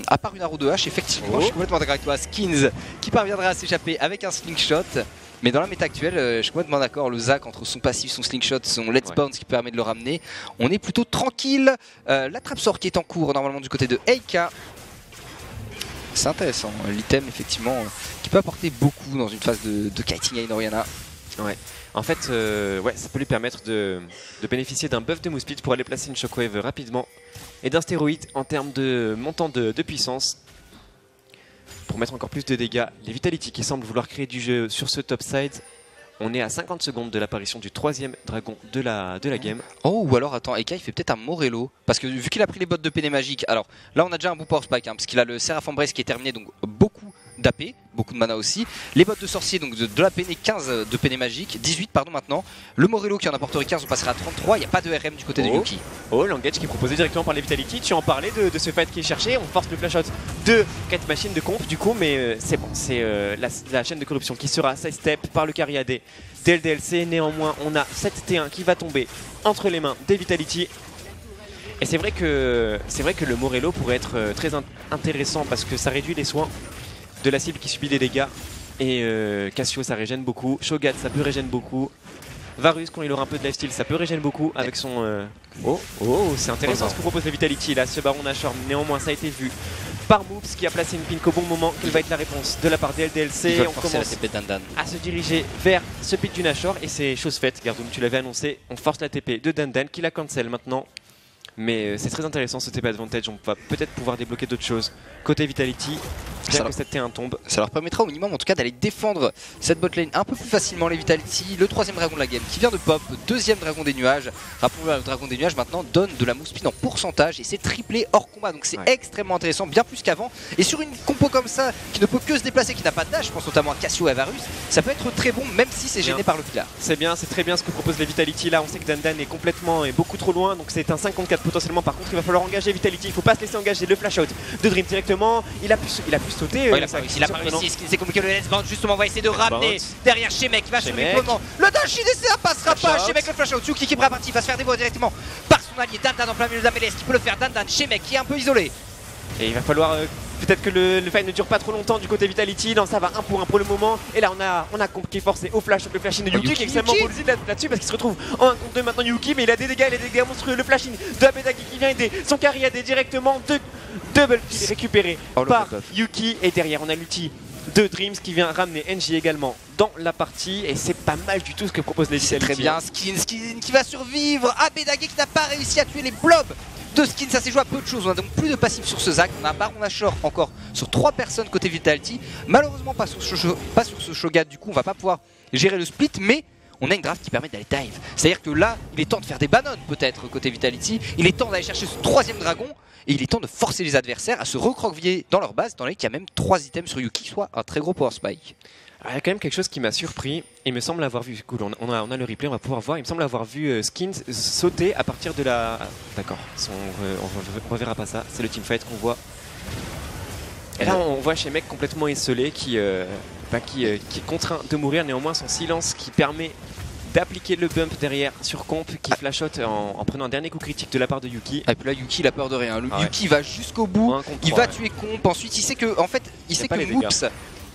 À part une arrow de hache, effectivement, je suis complètement d'accord avec toi. Skins qui parviendra à s'échapper avec un slingshot. Mais dans la méta actuelle, je suis complètement d'accord. Le Zac entre son passif, son slingshot, son let's bounce qui permet de le ramener, on est plutôt tranquille. La trappe sort qui est en cours normalement du côté de Eika. C'est intéressant, l'item effectivement qui peut apporter beaucoup dans une phase de kiting à une Orianna. Ouais. En fait, ça peut lui permettre de bénéficier d'un buff de move speed pour aller placer une shockwave rapidement et d'un stéroïde en termes de montant de puissance. pour mettre encore plus de dégâts. Les Vitality qui semblent vouloir créer du jeu sur ce top side. On est à 50 secondes de l'apparition du 3e dragon de la game. Oh, ou alors attends, Eka il fait peut-être un Morello. Parce que vu qu'il a pris les bottes de Péné magique, alors là on a déjà un bon power spike, parce qu'il a le Seraph Embrace qui est terminé, donc beaucoup d'AP, beaucoup de mana aussi. Les bottes de sorcier, donc de la Péné 15 de Péné magique, 18 pardon maintenant. Le Morello qui en apporterait 15, on passera à 33, il n'y a pas de RM du côté de Yuki. Oh, l'engage qui est proposé directement par les Vitality. Tu en parlais de ce fight qui est cherché. On force le flash out de 4 machines de comp du coup, mais c'est bon, c'est la chaîne de corruption qui sera side step par le carry AD dès le DLC. Néanmoins, on a 7 T1 qui va tomber entre les mains des Vitality. Et c'est vrai que le Morello pourrait être très intéressant parce que ça réduit les soins de la cible qui subit des dégâts. Et Cassio ça régène beaucoup. Shogat ça peut régène beaucoup. Varus quand il aura un peu de lifesteal ça peut régène beaucoup avec son... Oh c'est intéressant ce que propose les Vitality là, ce Baron Nashor. Néanmoins ça a été vu par Moops qui a placé une pink au bon moment. Quelle va être la réponse de la part des LDLC? On commence à se diriger vers ce pick du Nashor et c'est chose faite. Gardoum, tu l'avais annoncé, on force la TP de Dandan qui la cancel maintenant. Mais c'est très intéressant ce TP advantage, on va peut-être pouvoir débloquer d'autres choses. Côté Vitality, bien que cette T1 tombe. Ça leur permettra au minimum en tout cas d'aller défendre cette botlane un peu plus facilement les Vitality. Le 3e dragon de la game qui vient de pop, 2e dragon des nuages. Rappelons-le, le dragon des nuages maintenant donne de la move speed en pourcentage et c'est triplé hors combat. Donc c'est extrêmement intéressant, bien plus qu'avant. Et sur une compo comme ça, qui ne peut que se déplacer, qui n'a pas de dash, je pense notamment à Cassio et à Varus, ça peut être très bon même si c'est gêné par le pilar. C'est bien, c'est très bien ce que propose les Vitality. Là on sait que Dandan est beaucoup trop loin, donc c'est un 54 potentiellement. Par contre il va falloir engager Vitality, il faut pas se laisser engager. Le flash out de Dream directement, il a pu sauter. Il a pas réussi, c'est compliqué. Le Let's Bounce justement, on va essayer de ramener derrière Shemek qui va sur l'épalement. Le dash IDC ça passera pas. Shemek le flash out, Yuki qui est parti, va se faire dévoiler directement par son allié Dandan en plein milieu de la mêlée. Est-ce qu'il peut le faire? Dandan, Shemek qui est un peu isolé. Et il va falloir peut-être que le fight ne dure pas trop longtemps du côté Vitality. Non, ça va 1 pour le moment. Et là on a qui est forcé au flash, le flash in de Yuki qui est extrêmement ballsy là-dessus parce qu'il se retrouve en 1 contre 2 maintenant Yuki, mais il a des dégâts monstrueux. Le flash in de Abedagi qui vient aider son carry AD directement. Double kill récupéré par Yuki. Et derrière on a l'ulti de Dreams qui vient ramener NJ également dans la partie. Et c'est pas mal du tout ce que propose les Vitality. C'est très bien, Skin qui va survivre. Abedagi qui n'a pas réussi à tuer les blobs de Skin, ça s'est joué à peu de choses. On a donc plus de passifs sur ce Zac. On a un Baron Nashor encore sur 3 personnes côté Vitality. Malheureusement pas sur ce Shogat, du coup on va pas pouvoir gérer le split, mais on a une draft qui permet d'aller dive. C'est-à-dire que là, il est temps de faire des bananes peut-être côté Vitality. Il est temps d'aller chercher ce 3e dragon. Et il est temps de forcer les adversaires à se recroqueviller dans leur base, dans lesquels il y a même 3 items sur Yuki, soit un très gros power spike. Il y a quand même quelque chose qui m'a surpris. Il me semble avoir vu, cool, on a le replay, on va pouvoir voir. Il me semble avoir vu Skins sauter à partir de la... D'accord, on reverra pas ça, c'est le teamfight qu'on voit. Et là on voit Shemek complètement esselé qui est contraint de mourir. Néanmoins son silence qui permet d'appliquer le bump derrière sur comp qui flash out en prenant un dernier coup critique de la part de Yuki. Et puis là Yuki il a peur de rien. Yuki va jusqu'au bout, il va tuer comp, ensuite il sait que Moops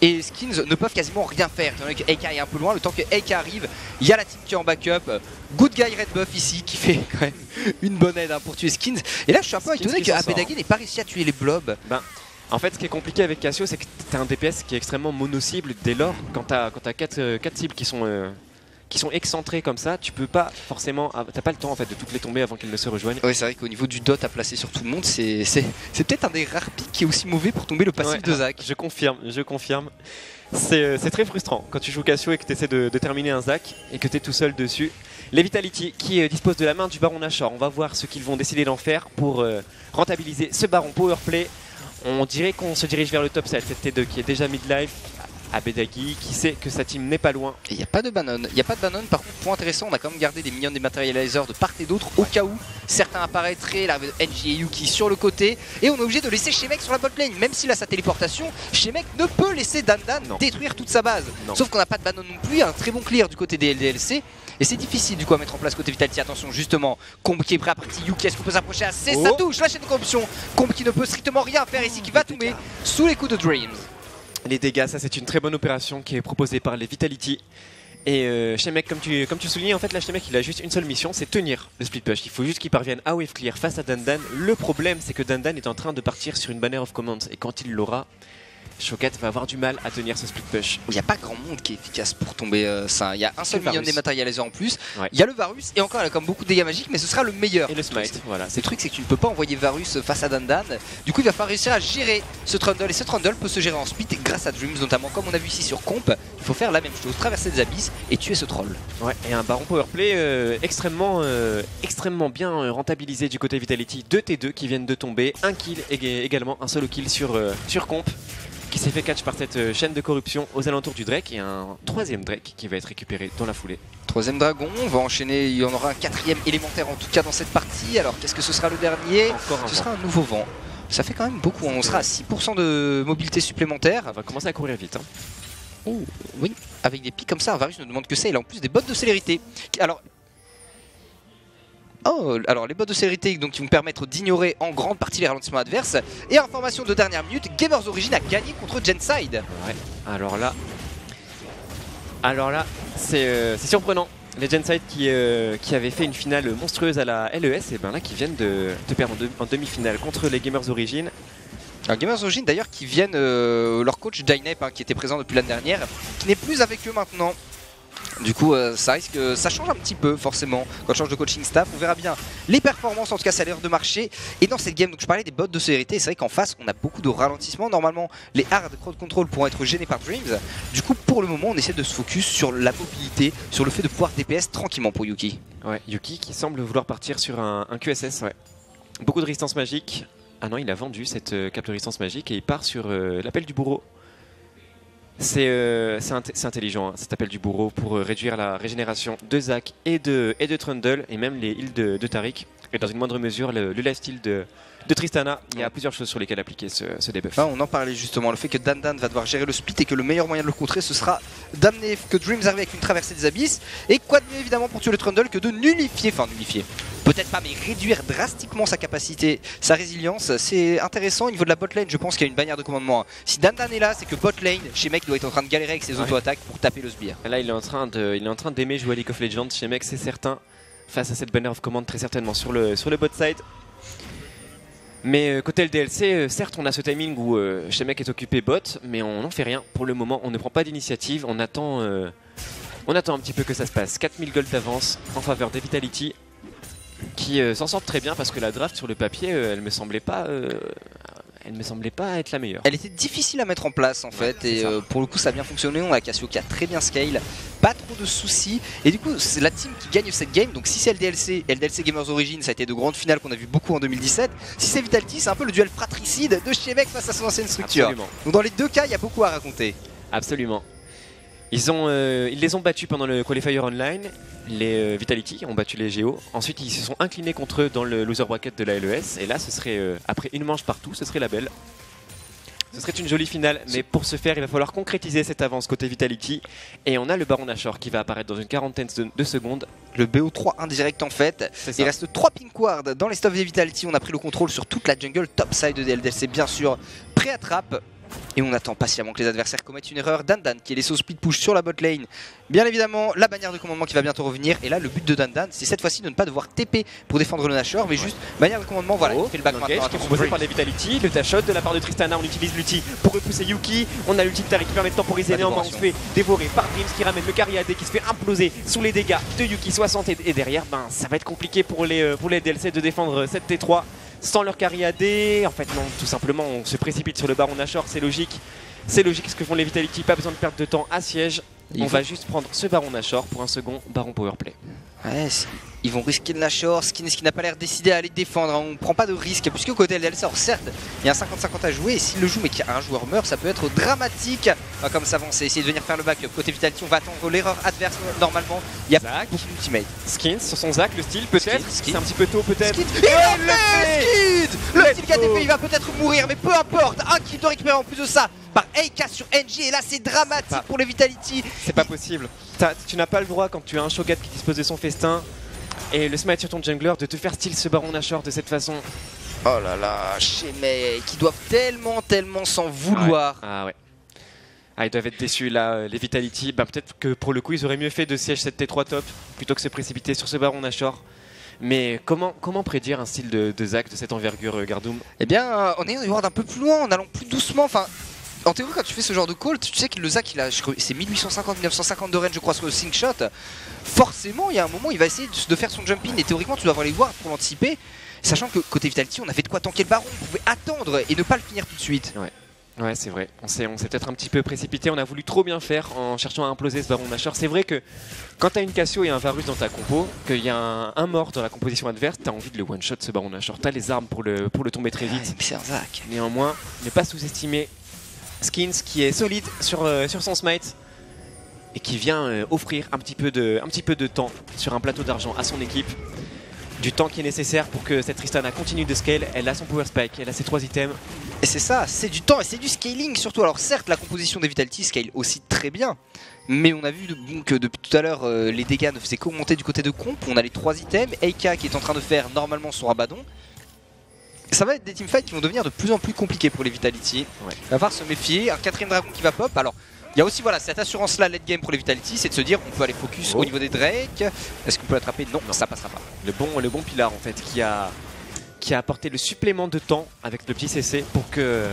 et Skins ne peuvent quasiment rien faire. Étant donné que Eka est un peu loin, le temps que Eka arrive, il y a la team qui est en backup. Good guy Red Buff ici qui fait quand même une bonne aide pour tuer Skins. Et là je suis un peu étonné que Abedagi n'ait pas réussi à tuer les blobs. En fait, ce qui est compliqué avec Cassio, c'est que tu as un DPS qui est extrêmement mono-cible. Dès lors, quand tu as 4 cibles qui sont excentrées comme ça, tu peux pas forcément... T'as pas le temps en fait de toutes les tomber avant qu'elles ne se rejoignent. Oui, c'est vrai qu'au niveau du dot à placer sur tout le monde, c'est peut-être un des rares pics qui est aussi mauvais pour tomber le passif de Zac. Je confirme. C'est très frustrant quand tu joues Cassio et que tu essaies de terminer un Zac et que tu es tout seul dessus. Les Vitality qui disposent de la main du Baron Nashor. On va voir ce qu'ils vont décider d'en faire pour rentabiliser ce Baron Powerplay. On dirait qu'on se dirige vers le top 7, cette T2 qui est déjà mid-life. Abedagi qui sait que sa team n'est pas loin. Et il n'y a pas de Bannon. Par contre, point intéressant, on a quand même gardé des minions dématérialiseurs de part et d'autre au cas où certains apparaîtraient. L'arrivée de NJ et Yuki sur le côté. Et on est obligé de laisser Shemek sur la bot lane. Même s'il a sa téléportation, Shemek ne peut laisser Dandan détruire toute sa base. Sauf qu'on n'a pas de Bannon non plus. Il y a un très bon clear du côté des LDLC. Et c'est difficile du coup à mettre en place côté Vitality. Attention justement, Comb qui est prêt à partir Yuki, est-ce qu'on peut s'approcher assez? Ça touche la chaîne de corruption. Comb qui ne peut strictement rien faire ici, qui va tomber sous les coups de Dreams. Les dégâts, ça c'est une très bonne opération qui est proposée par les Vitality. Et Shemek, comme tu soulignais, en fait là Shemek il a juste une seule mission, c'est tenir le split push. Il faut juste qu'il parvienne à wave clear face à Dandan. Le problème c'est que Dandan est en train de partir sur une banner of commands et quand il l'aura, Shogat va avoir du mal à tenir ce split push. Il n'y a pas grand monde qui est efficace pour tomber ça. Il y a un seul minion dématérialisé en plus. Ouais. Il y a le Varus et encore elle a comme beaucoup de dégâts magiques, mais ce sera le meilleur. Et le smite, voilà. Le truc c'est que tu ne peux pas envoyer Varus face à Dandan. Du coup il va falloir réussir à gérer ce Trundle et ce Trundle peut se gérer en speed grâce à Dreams notamment comme on a vu ici sur Comp. Il faut faire la même chose, traverser des abysses et tuer ce troll. Ouais, et un baron powerplay extrêmement bien rentabilisé du côté Vitality. 2 T2 qui viennent de tomber, un kill et également un solo kill sur Comp qui s'est fait catch par cette chaîne de corruption aux alentours du Drake et un troisième Drake qui va être récupéré dans la foulée. Troisième dragon, on va enchaîner, il y en aura un quatrième élémentaire en tout cas dans cette partie. Alors qu'est-ce que ce sera le dernier? Ce sera un nouveau vent. Ça fait quand même beaucoup, on sera à 6% de mobilité supplémentaire. On va commencer à courir vite. Hein. Oh, oui, avec des pics comme ça, Varus ne demande que ça, il a en plus des bottes de célérité. Alors les bottes de célérité donc, qui vont permettre d'ignorer en grande partie les ralentissements adverses. Et information de dernière minute, Gamers Origin a gagné contre Genside. Ouais, alors là c'est surprenant. Les Genside qui avaient fait une finale monstrueuse à la LES, et ben là qui viennent de perdre en demi-finale contre les Gamers Origin. Alors Gamers Origin d'ailleurs qui viennent, leur coach Dynep qui était présent depuis l'année dernière, qui n'est plus avec eux maintenant. Du coup ça risque, ça change un petit peu forcément quand on change de coaching staff, on verra bien les performances, en tout cas ça a l'air de marcher. Et dans cette game, donc je parlais des bots de célérité, c'est vrai qu'en face on a beaucoup de ralentissements, normalement les hard crowd control pourront être gênés par Dreams. Du coup pour le moment on essaie de se focus sur la mobilité, sur le fait de pouvoir DPS tranquillement pour Yuki. Ouais, Yuki qui semble vouloir partir sur un QSS, ouais. Beaucoup de résistance magique. Ah non, il a vendu cette cape de résistance magique et il part sur l'appel du bourreau. C'est intelligent, hein, cet appel du bourreau pour réduire la régénération de Zac et de Trundle et même les heals de Taric. Et dans une moindre mesure, le lifesteal de Tristana. Il y a plusieurs choses sur lesquelles appliquer ce debuff. Ah, on en parlait justement, le fait que Dandan va devoir gérer le split et que le meilleur moyen de le contrer ce sera d'amener que Dreams arrive avec une traversée des abysses. Et quoi de mieux évidemment pour tuer le Trundle que de nullifier, peut-être pas, mais réduire drastiquement sa capacité, sa résilience. C'est intéressant au niveau de la bot lane, je pense qu'il y a une bannière de commandement. Si Dandan est là, c'est que bot lane, chez Mec doit être en train de galérer avec ses auto-attaques pour taper le sbire. Là, il est en train d'aimer jouer à League of Legends chez Mec, c'est certain. Face à cette bannière of command, très certainement sur le bot side. Mais côté LDLC, certes, on a ce timing où chez Mec est occupé bot, mais on n'en fait rien. Pour le moment, on ne prend pas d'initiative, on attend un petit peu que ça se passe. 4000 gold d'avance en faveur des Vitality, qui s'en sortent très bien parce que la draft sur le papier, elle me semblait pas être la meilleure. Elle était difficile à mettre en place en fait, et pour le coup ça a bien fonctionné. On a Cassio qui a très bien scale, pas trop de soucis, et du coup c'est la team qui gagne cette game. Donc si c'est LDLC Gamers Origin, ça a été de grandes finales qu'on a vu beaucoup en 2017. Si c'est Vitality, c'est un peu le duel fratricide de Shemec face à son ancienne structure. Absolument. Donc dans les deux cas, il y a beaucoup à raconter. Absolument. Ils les ont battus pendant le Qualifier Online, les Vitality ont battu les Géos, ensuite ils se sont inclinés contre eux dans le loser bracket de la LES, et là ce serait, après une manche partout, ce serait la belle. Ce serait une jolie finale, mais pour ce faire il va falloir concrétiser cette avance côté Vitality, et on a le Baron Nashor qui va apparaître dans une quarantaine de secondes. Le BO3 indirect en fait, il reste 3 pink wards dans les stuff des Vitality, on a pris le contrôle sur toute la jungle top side de LDLC bien sûr, prêt à trappe. Et on attend patiemment que les adversaires commettent une erreur. Dandan qui est laissé au speed push sur la bot lane. Bien évidemment, la bannière de commandement qui va bientôt revenir. Et là, le but de Dandan, c'est cette fois-ci de ne pas devoir TP pour défendre le Nashor, mais juste bannière de commandement. Voilà, il fait le back maintenant. Qui est proposé par les Vitality. Le dash shot de la part de Tristana. On utilise l'ulti pour repousser Yuki. On a l'ulti de Taric qui permet de temporiser. Néanmoins, on se fait dévorer par Dreams qui ramène le carry AD qui se fait imploser sous les dégâts de Yuki 60. Et derrière, ben, ça va être compliqué pour les DLC de défendre cette T3 sans leur carry AD. En fait, non, tout simplement, on se précipite sur le Baron Nashor. C'est logique. C'est logique ce que font les Vitality, pas besoin de perdre de temps à siège. On va juste prendre ce Baron Nashor pour un second Baron Powerplay. Ouais, ils vont risquer le Nashor, ce qui n'a pas l'air décidé à aller défendre. On prend pas de risque, puisque côté LDLC, alors certes, il y a un 50-50 à jouer, et s'il le joue mais qu'un joueur meurt, ça peut être dramatique. On va comme s'avancer, essayer de venir faire le backup. Côté Vitality, on va attendre l'erreur adverse normalement. Il y a Zac, beaucoup d'ultimate. Skins sur son Zac, le style peut-être. C'est un petit peu tôt peut-être. Il l'a fait, Skid. Le style KTP, il va peut-être mourir, mais peu importe. Un kill de récupérer en plus de ça par AK sur NG, et là c'est dramatique pour les Vitality. C'est pas possible. Tu n'as pas le droit quand tu as un Shogat qui dispose de son festin et le smite sur ton jungler de te faire style ce Baron Nashor de cette façon. Oh là là, chez mec, qui doivent tellement s'en vouloir. Ah ouais. Ah, ils doivent être déçus là, les Vitality. Bah, peut-être que pour le coup ils auraient mieux fait de siège cette T3 top plutôt que se précipiter sur ce Baron Nashor. Mais comment prédire un style de Zac de cette envergure, Gardoum? Eh bien, en ayant des wards un peu plus loin, en allant plus doucement, enfin... En théorie, quand tu fais ce genre de call, tu sais que le Zac, c'est 1850-1950 de range, je crois, sur le sync shot. Forcément, il y a un moment, il va essayer de faire son jump in. Et théoriquement, tu dois avoir les wards pour l'anticiper. Sachant que côté Vitality, on avait de quoi tanker le baron. On pouvait attendre et ne pas le finir tout de suite. Ouais, c'est vrai. On s'est peut-être un petit peu précipité. On a voulu trop bien faire en cherchant à imploser ce baron Nashor. C'est vrai que quand t'as une Cassio et un Varus dans ta compo, qu'il y a un mort dans la composition adverse, t'as envie de le one-shot ce baron Nashor. T'as les armes pour le tomber très vite. C'est un Zac. Néanmoins, ne pas sous-estimer Skins qui est solide sur son smite et qui vient offrir un petit peu de temps sur un plateau d'argent à son équipe. Du temps qui est nécessaire pour que cette Tristana continue de scale. Elle a son power spike, elle a ses 3 items. Et c'est ça, c'est du temps et c'est du scaling surtout. Alors certes, la composition des Vitality scale aussi très bien, mais on a vu que depuis tout à l'heure, les dégâts ne faisaient qu'augmenter du côté de comp. On a les 3 items, Eika qui est en train de faire normalement son rabadon. Ça va être des teamfights qui vont devenir de plus en plus compliqués pour les Vitality. Ouais. Il va falloir se méfier, un 4ème dragon qui va pop. Alors il y a aussi cette assurance là late game pour les Vitality, c'est de se dire on peut aller focus au niveau des Drake. Est-ce qu'on peut l'attraper? Non, ça passera pas. Le bon Pilar en fait qui a apporté le supplément de temps avec le petit CC pour que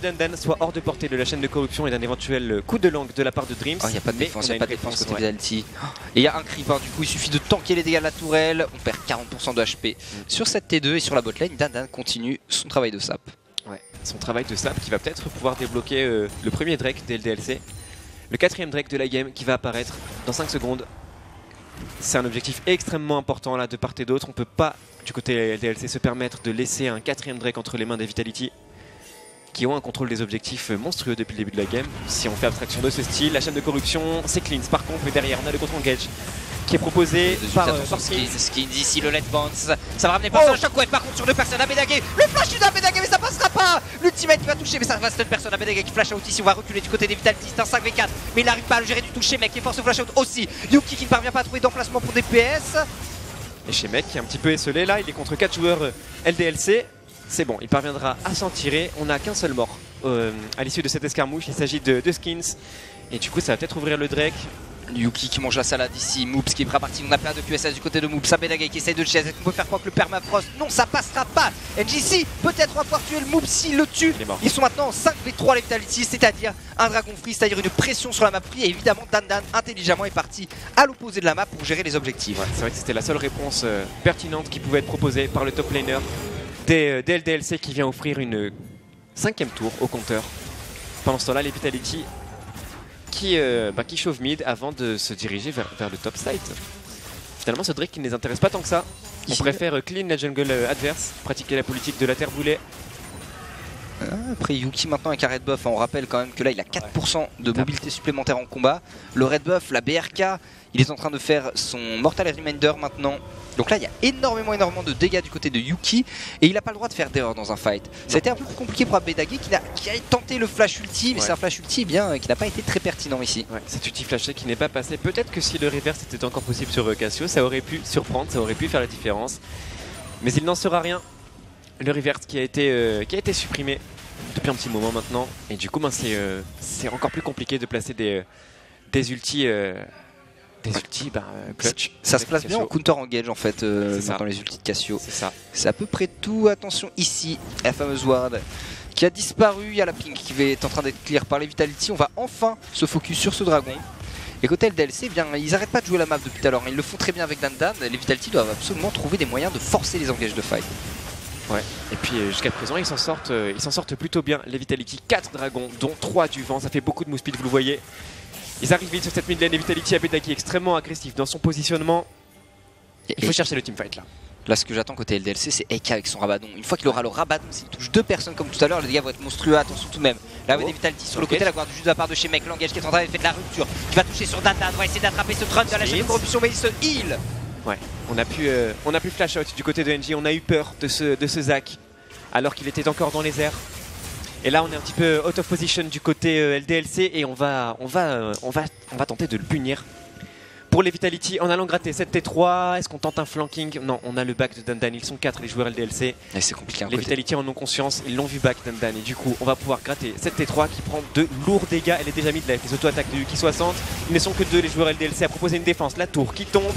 Dandan soit hors de portée de la chaîne de corruption et d'un éventuel coup de langue de la part de Dreams. Il n'y a pas de défense, il y a pas de défense côté Vitality. Et il y a un creeper, du coup il suffit de tanker les dégâts de la tourelle, on perd 40% de HP sur cette T2 et sur la botlane, Dandan continue son travail de sap. Ouais, son travail de sap qui va peut-être pouvoir débloquer le premier Drake des LDLC. Le 4ème Drake de la game qui va apparaître dans 5 secondes. C'est un objectif extrêmement important là de part et d'autre. On peut pas du côté LDLC se permettre de laisser un 4ème Drake entre les mains des Vitality qui ont un contrôle des objectifs monstrueux depuis le début de la game. Si on fait abstraction de ce style, la chaîne de corruption c'est clean. Par contre, derrière on a le contre engage qui est proposé par Skins ici, le let bounce. Ça va ramener personne à Shockwave par contre sur 2 personnes. Abedagé, le flash d'Abedagé, mais ça passera pas. L'ultimate qui va toucher, mais ça va stun personne. Abedagé qui flash out ici. On va reculer du côté des Vitality. C'est un 5v4, mais il n'arrive pas à le gérer du tout. Shemek qui force au flash out aussi. Yuki qui ne parvient pas à trouver d'emplacement pour des PS. Et Shemek qui est un petit peu esselé là, il est contre 4 joueurs LDLC. C'est bon, il parviendra à s'en tirer. On n'a qu'un seul mort à l'issue de cette escarmouche. Il s'agit de Skins. Et du coup, ça va peut-être ouvrir le Drake. Yuki qui mange la salade ici, Moops qui est prêt à partir, on a plein de QSS du côté de Moops, Abedagé qui essaye de chase, est-ce qu'on peut faire quoi que le permafrost? Non, ça passera pas. NGC, peut-être on va pouvoir tuer le Moops s'il le tue. Ils sont maintenant en 5v3 les Vitality, c'est-à-dire un dragon free, c'est-à-dire une pression sur la map free, et évidemment Dandan intelligemment est parti à l'opposé de la map pour gérer les objectifs. Ouais, c'est vrai que c'était la seule réponse pertinente qui pouvait être proposée par le top laner des LDLC qui vient offrir une 5ème tour au compteur. Pendant ce temps-là, les Vitality qui chauffe mid avant de se diriger vers le top side. Finalement, ce Drake qui ne les intéresse pas tant que ça. On préfère clean la jungle adverse, pratiquer la politique de la terre brûlée. Après Yuki maintenant avec un red buff, on rappelle quand même que là il a 4% de mobilité supplémentaire en combat. Le red buff, la BRK, il est en train de faire son Mortal Reminder maintenant. Donc là il y a énormément de dégâts du côté de Yuki et il n'a pas le droit de faire d'erreur dans un fight. Ça a été un peu plus compliqué pour Abedagé qui a tenté le flash ulti, mais c'est un flash ulti qui n'a pas été très pertinent ici. Ouais, cet ulti flashé qui n'est pas passé. Peut-être que si le reverse était encore possible sur Cassio, ça aurait pu surprendre, ça aurait pu faire la différence. Mais il n'en sera rien. Le reverse qui a été supprimé depuis un petit moment maintenant. Et du coup, c'est encore plus compliqué de placer des ultis. Clutch. Ça se place bien en counter engage en fait dans les ultis de Cassio. C'est ça. C'est à peu près tout. Attention ici, la fameuse ward qui a disparu. Il y a la pink qui est en train d'être clear par les Vitality. On va enfin se focus sur ce dragon. Et côté LDLC, ils n'arrêtent pas de jouer la map depuis tout à l'heure. Ils le font très bien avec Dandan. Les Vitality doivent absolument trouver des moyens de forcer les engages de fight. Ouais, et puis jusqu'à présent ils s'en sortent plutôt bien les Vitality. 4 dragons dont 3 du vent, ça fait beaucoup de move speed, vous le voyez. Ils arrivent vite sur cette mid lane, les Vitality. Abedagé extrêmement agressif dans son positionnement. Il faut chercher le teamfight là. Là ce que j'attends côté LDLC c'est Eika avec son rabadon. Une fois qu'il aura le rabadon, s'il touche 2 personnes comme tout à l'heure, les dégâts vont être monstrueux, attention tout de même. Là avec des Vitality sur le côté, la guarde juste de la part de Shemek, l'engage qui est en train de faire de la rupture, qui va toucher sur Dandan, va essayer d'attraper ce trône de la chaîne de corruption, mais il se heal. Ouais, on a pu flash out du côté de NG, on a eu peur de ce Zac alors qu'il était encore dans les airs. Et là on est un petit peu out of position du côté LDLC et on va tenter de le punir. Pour les Vitality, en allant gratter cette T3, est-ce qu'on tente un flanking? Non, on a le back de Dandan, ils sont 4 les joueurs LDLC. C'est compliqué. Les Vitality en ont conscience, ils l'ont vu back Dandan et du coup on va pouvoir gratter cette T3 qui prend de lourds dégâts. Elle est déjà mise là avec les auto-attaques de Yuki 60. Ils ne sont que 2 les joueurs LDLC à proposer une défense. La tour qui tombe.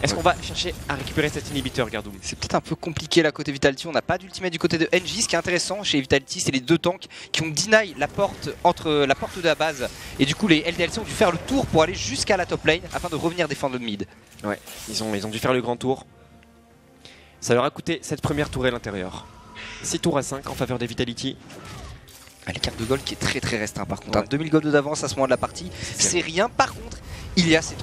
Est-ce qu'on va chercher à récupérer cet inhibiteur, Gardoum? C'est peut-être un peu compliqué là côté Vitality, on n'a pas d'ultimate du côté de NJ. Ce qui est intéressant chez Vitality, c'est les deux tanks qui ont deny la porte entre la porte de la base et du coup les LDLC ont dû faire le tour pour aller jusqu'à la top lane afin de revenir défendre le mid. Ouais, ils ont dû faire le grand tour. Ça leur a coûté cette première tourelle intérieure. 6 tours à 5 en faveur des Vitality. L'écart de gold qui est très restreint par contre. 2000 gold d'avance à ce moment de la partie, c'est rien. Par contre, il y a ces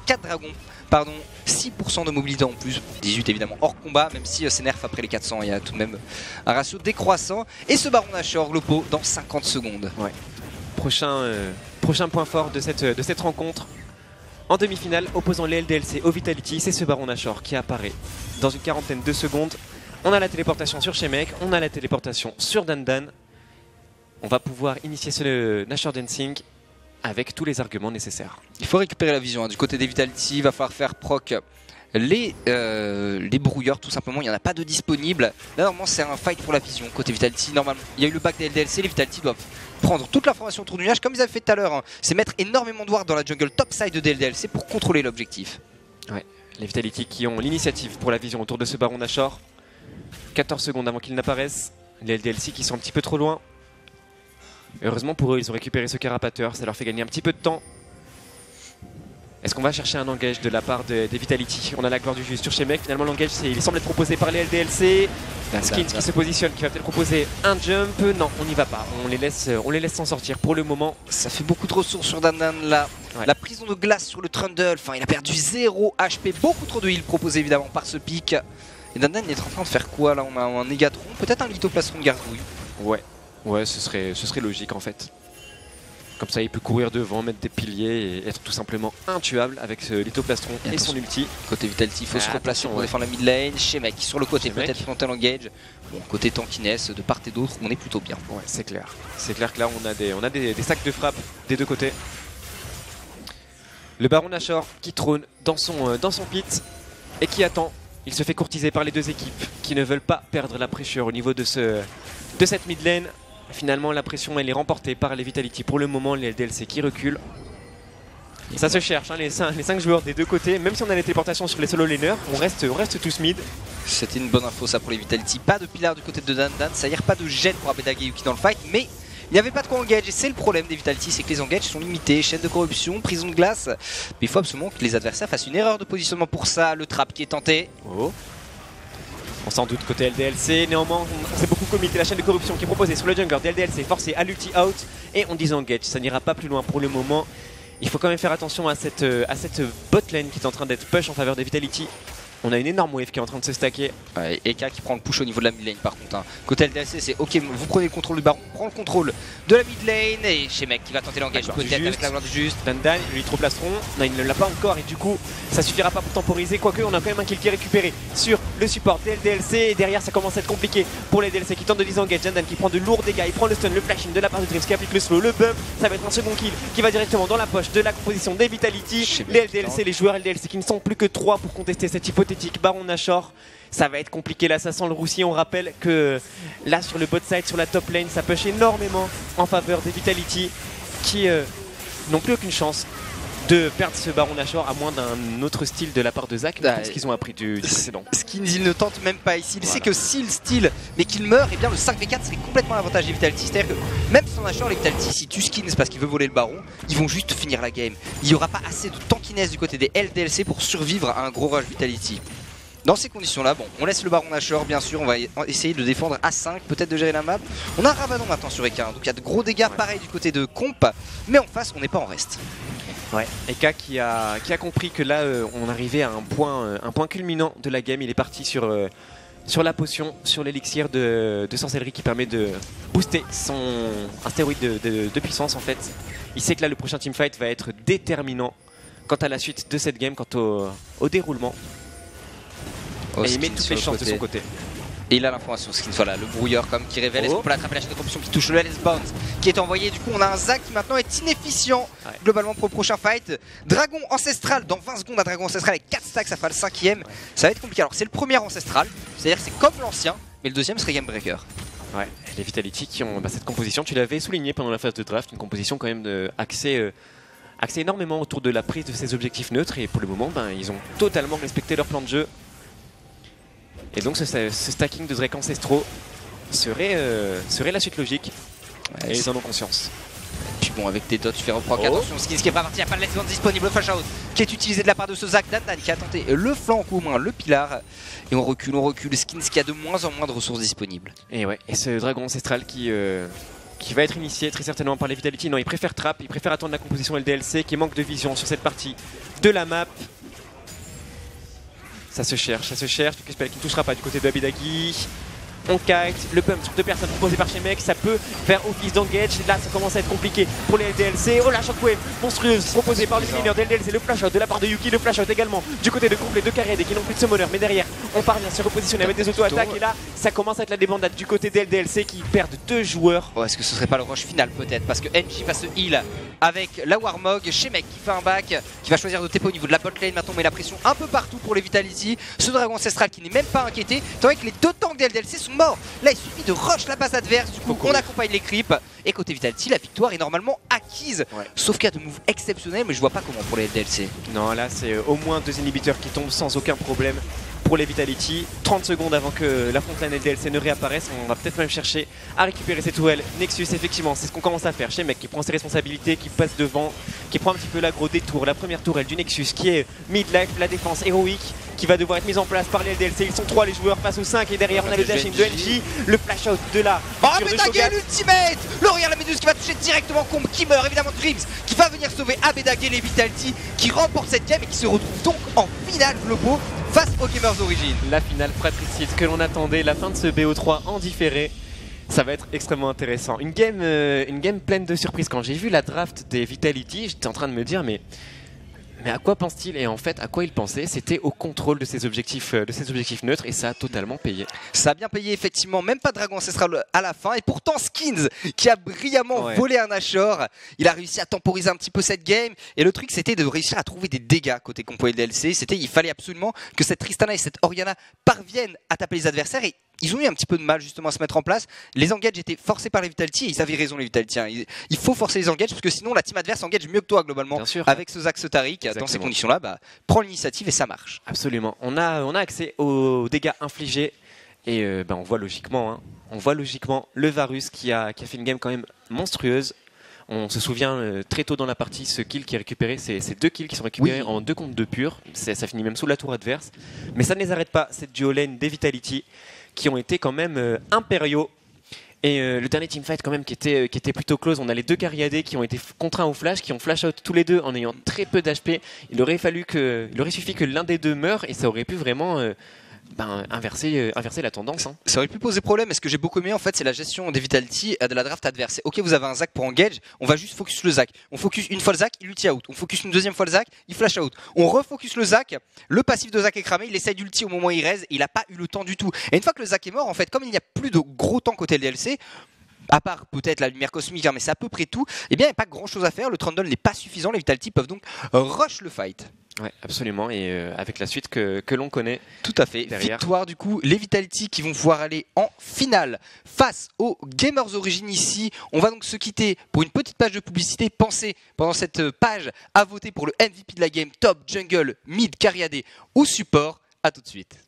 4 dragons, pardon, 6% de mobilité en plus, 18 évidemment hors combat, même si c'est nerf après les 400, il y a tout de même un ratio décroissant. Et ce Baron Nashor, Glopo, dans 50 secondes. Ouais. Prochain point fort de cette rencontre. En demi-finale, opposant les LDLC au Vitality, c'est ce Baron Nashor qui apparaît dans une quarantaine de secondes. On a la téléportation sur Shemek, on a la téléportation sur Dandan. On va pouvoir initier ce Nashor Dancing avec tous les arguments nécessaires. Il faut récupérer la vision. Du côté des Vitality, il va falloir faire proc les brouilleurs tout simplement. Il n'y en a pas de disponible. Là normalement c'est un fight pour la vision côté Vitality. Normalement il y a eu le back des LDLC. Les Vitality doivent prendre toute l'information autour du nuage comme ils avaient fait tout à l'heure. C'est mettre énormément de wards dans la jungle top side de LDLC pour contrôler l'objectif. Ouais, les Vitality qui ont l'initiative pour la vision autour de ce Baron Nashor. 14 secondes avant qu'il n'apparaisse. Les LDLC qui sont un petit peu trop loin. Heureusement pour eux, ils ont récupéré ce carapateur, ça leur fait gagner un petit peu de temps. Est-ce qu'on va chercher un engage de la part des Vitality? On a la gloire du juste sur Shemek. Finalement, l'engage, il semble être proposé par les LDLC. Skins qui se positionne, qui va peut-être proposer un jump. Non, on n'y va pas. On les laisse s'en sortir pour le moment. Ça fait beaucoup de ressources sur Dandan là. Ouais. La prison de glace sur le Trundle. Enfin, il a perdu 0 HP. Beaucoup trop de heal proposé évidemment par ce pic. Et Dandan est en train de faire quoi là? On a un Négatron, peut-être un lithoplastron de gargouille. Ouais, ce serait logique en fait. Comme ça, il peut courir devant, mettre des piliers et être tout simplement intuable avec ce lithoplastron et son ulti. Côté Vitality, il faut se replacer pour défendre la mid lane. Shemek sur le côté, peut-être frontal engage. Bon, côté tankiness, de part et d'autre, on est plutôt bien. Ouais, c'est clair. C'est clair que là, on a des sacs de frappe des deux côtés. Le Baron Nashor qui trône dans son pit et qui attend. Il se fait courtiser par les deux équipes qui ne veulent pas perdre la pression au niveau de cette mid lane. Finalement, la pression elle est remportée par les Vitality. Pour le moment, les LDLC qui reculent. Ça se cherche, hein, les 5 joueurs des deux côtés. Même si on a les téléportations sur les solo laners, on reste tous mid. C'était une bonne info ça pour les Vitality. Pas de pilar du côté de Dandan, c'est-à-dire pas de gêne pour Abedagi Yuki dans le fight. Mais il n'y avait pas de quoi engage et c'est le problème des Vitality, c'est que les engages sont limités. Chaîne de corruption, prison de glace. Mais il faut absolument que les adversaires fassent une erreur de positionnement pour ça. Le trap qui est tenté. Oh. On s'en doute côté LDLC, néanmoins on s'est beaucoup committé la chaîne de corruption qui est proposée sur le jungler des LDLC forcé à l'ulti out et on disengage, ça n'ira pas plus loin pour le moment. Il faut quand même faire attention à cette bot lane qui est en train d'être push en faveur des Vitality. On a une énorme wave qui est en train de se stacker. Ouais, Eka qui prend le push au niveau de la mid lane par contre. Hein. Côté LDLC c'est ok, vous prenez le contrôle du baron, prend le contrôle de la mid lane et Shemek qui va tenter l'engage peut-être avec la gloire du juste. Dandan, lui trop plastron, non, il ne l'a pas encore et du coup ça suffira pas pour temporiser. Quoique on a quand même un kill qui est récupéré sur le support des LDLC et derrière ça commence à être compliqué pour les LDLC qui tentent de disengage. Dandan qui prend de lourds dégâts, il prend le stun, le flashing de la part de Drift qui applique le slow, le bump, ça va être un second kill qui va directement dans la poche de la composition des Vitality. Les LDLC, les joueurs LDLC qui ne sont plus que 3 pour contester cet hypothétique Baron Nashor. Ça va être compliqué là, ça sent le roussi. On rappelle que là sur le bot side, sur la top lane, ça push énormément en faveur des Vitality qui n'ont plus aucune chance de perdre ce Baron Nashor à moins d'un autre style de la part de Zach. Je pense qu'ils ont appris du précédent. Skins, il ne tente même pas ici. Il sait que s'il steal mais qu'il meurt, et bien le 5v4 serait complètement l'avantage des Vitality. C'est-à-dire que même sans Nashor, les Vitality, si tu skins parce qu'il veut voler le Baron, ils vont juste finir la game. Il n'y aura pas assez de tankiness du côté des LDLC pour survivre à un gros rush Vitality. Dans ces conditions-là, bon, on laisse le Baron Nashor, bien sûr, on va essayer de défendre à 5, peut-être de gérer la map. On a un Rabadon maintenant sur Eka, donc il y a de gros dégâts pareil du côté de Comp, mais en face, on n'est pas en reste. Ouais, Eka qui a compris que là, on arrivait à un point culminant de la game. Il est parti sur la potion, sur l'élixir de sorcellerie qui permet de booster un stéroïde de puissance en fait. Il sait que là, le prochain teamfight va être déterminant quant à la suite de cette game, quant au déroulement. Et il met toutes les chances de son côté. Et il a l'information, ce qu'il soit là, le brouilleur comme qui révèle. Est-ce qu'on peut l'attraper la chaîne de corruption qui touche le LS Bounce qui est envoyé. Du coup, on a un Zac qui maintenant est inefficient globalement pour le prochain fight. Dragon ancestral dans 20 secondes, un dragon ancestral avec 4 stacks, ça fera le 5ème. Ça va être compliqué. Alors, c'est le premier ancestral, c'est-à-dire c'est comme l'ancien, mais le deuxième serait Game Breaker. Ouais, les Vitality qui ont cette composition, tu l'avais souligné pendant la phase de draft, une composition quand même axée axé énormément autour de la prise de ces objectifs neutres et pour le moment, ils ont totalement respecté leur plan de jeu. Et donc ce stacking de Drake ancestraux serait la suite logique. Ouais, et ils en ont conscience. Puis bon, avec des dots, tu fais reproc. Attention, Skins qui est pas parti, il n'y a pas de let's go disponible. Le flash out qui est utilisé de la part de ce Zach Dandan qui a tenté le flanc ou au moins le pilar. Et on recule. Skins qui a de moins en moins de ressources disponibles. Et ouais, et ce dragon ancestral qui va être initié très certainement par les Vitality. Non, il préfère trap, il préfère attendre la composition LDLC qui manque de vision sur cette partie de la map. Ça se cherche. Le spell qui ne touchera pas du côté de Abedagi. On kite, le pump sur 2 personnes proposé par Shemek, ça peut faire office d'engage. Là, ça commence à être compliqué pour les LDLC. Oh la shockwave monstrueuse proposée par le leader de LDLC. Le flash out de la part de Yuki, le flash out également du côté de Complet de Carrière qui n'ont plus de summoner. Mais derrière, on parvient à se repositionner avec des auto-attaques. Et là, ça commence à être la débandade du côté des LDLC qui perdent 2 joueurs. Oh, est-ce que ce serait pas le rush final peut-être? Parce que NJ va se heal avec la Warmog. Shemek qui fait un back, qui va choisir de TP au niveau de la bot lane. Maintenant, on met la pression un peu partout pour les Vitality. Ce dragon ancestral qui n'est même pas inquiété. Tandis que les 2 tanks des LDLC sont morts. Là, il suffit de rush la base adverse, du coup on accompagne les creeps et côté Vitality la victoire est normalement acquise, sauf qu'il y a de moves exceptionnels mais je vois pas comment pour les LDLC. Non, là c'est au moins 2 inhibiteurs qui tombent sans aucun problème pour les Vitality. 30 secondes avant que la frontline LDLC ne réapparaisse, on va peut-être même chercher à récupérer cette tourelle. Nexus, effectivement, c'est ce qu'on commence à faire chez Mec qui prend ses responsabilités, qui passe devant, qui prend un petit peu l'aggro des tours. La première tourelle du Nexus qui est mid-life, la défense héroïque qui va devoir être mise en place par les LDLC. Ils sont 3 les joueurs face aux 5 et derrière on a le dashing de NJ, le flash out de la Abedagi l'ultimate, L'Oréal la méduse qui va toucher directement Combe qui meurt, évidemment Dreams qui va venir sauver Abedagi les Vitality qui remporte cette game et qui se retrouve donc en finale globo face aux Gamers Origin. La finale fratricide que l'on attendait, la fin de ce BO3 en différé. Ça va être extrêmement intéressant. Une game pleine de surprises. Quand j'ai vu la draft des Vitality, j'étais en train de me dire mais à quoi pense-t-il? Et en fait, à quoi il pensait? C'était au contrôle de ses objectifs neutres et ça a totalement payé. Ça a bien payé effectivement, même pas de dragon ancestral à la fin et pourtant Skins qui a brillamment volé un Ashore, il a réussi à temporiser un petit peu cette game et le truc c'était de réussir à trouver des dégâts côté compo LDLC. Il fallait absolument que cette Tristana et cette Orianna parviennent à taper les adversaires et ils ont eu un petit peu de mal justement à se mettre en place. Les engages étaient forcés par les Vitality et ils avaient raison les Vitality. Il faut forcer les engages parce que sinon la team adverse engage mieux que toi globalement. Avec ce Zac Tariq, dans ces conditions-là, prends l'initiative et ça marche. Absolument. On a accès aux dégâts infligés et on voit logiquement le Varus qui a fait une game quand même monstrueuse. On se souvient très tôt dans la partie ce kill qui est récupéré, c'est 2 kills qui sont récupérés en 2 contre 2 purs. Ça finit même sous la tour adverse. Mais ça ne les arrête pas, cette duo lane des Vitality qui ont été quand même impériaux. Et le dernier teamfight quand même qui était plutôt close, on a les 2 Cariadés qui ont été contraints au flash, qui ont flash out tous les 2 en ayant très peu d'HP. Il aurait suffi que l'un des 2 meure et ça aurait pu vraiment inverser la tendance. Hein. Ça aurait pu poser problème, mais ce que j'ai beaucoup aimé en fait c'est la gestion des Vitality de la draft adverse. Ok, vous avez un Zac pour engage, on va juste focus le Zac. On focus une fois le Zac, il ulti out. On focus une deuxième fois le Zac, il flash out. On refocus le Zac, le passif de Zac est cramé, il essaie d'ulti au moment où il raise, il a pas eu le temps du tout. Et une fois que le Zac est mort, en fait, comme il n'y a plus de gros temps côté LDLC, à part peut-être la lumière cosmique, mais c'est à peu près tout, eh bien il n'y a pas grand chose à faire, le Trundle n'est pas suffisant, les Vitality peuvent donc rush le fight. Ouais, absolument, et avec la suite que l'on connaît. Tout à fait. Derrière. Victoire du coup, les Vitality qui vont pouvoir aller en finale face aux Gamers Origin ici. On va donc se quitter pour une petite page de publicité. Pensez pendant cette page à voter pour le MVP de la game, top, jungle, mid, carry AD ou support. A tout de suite.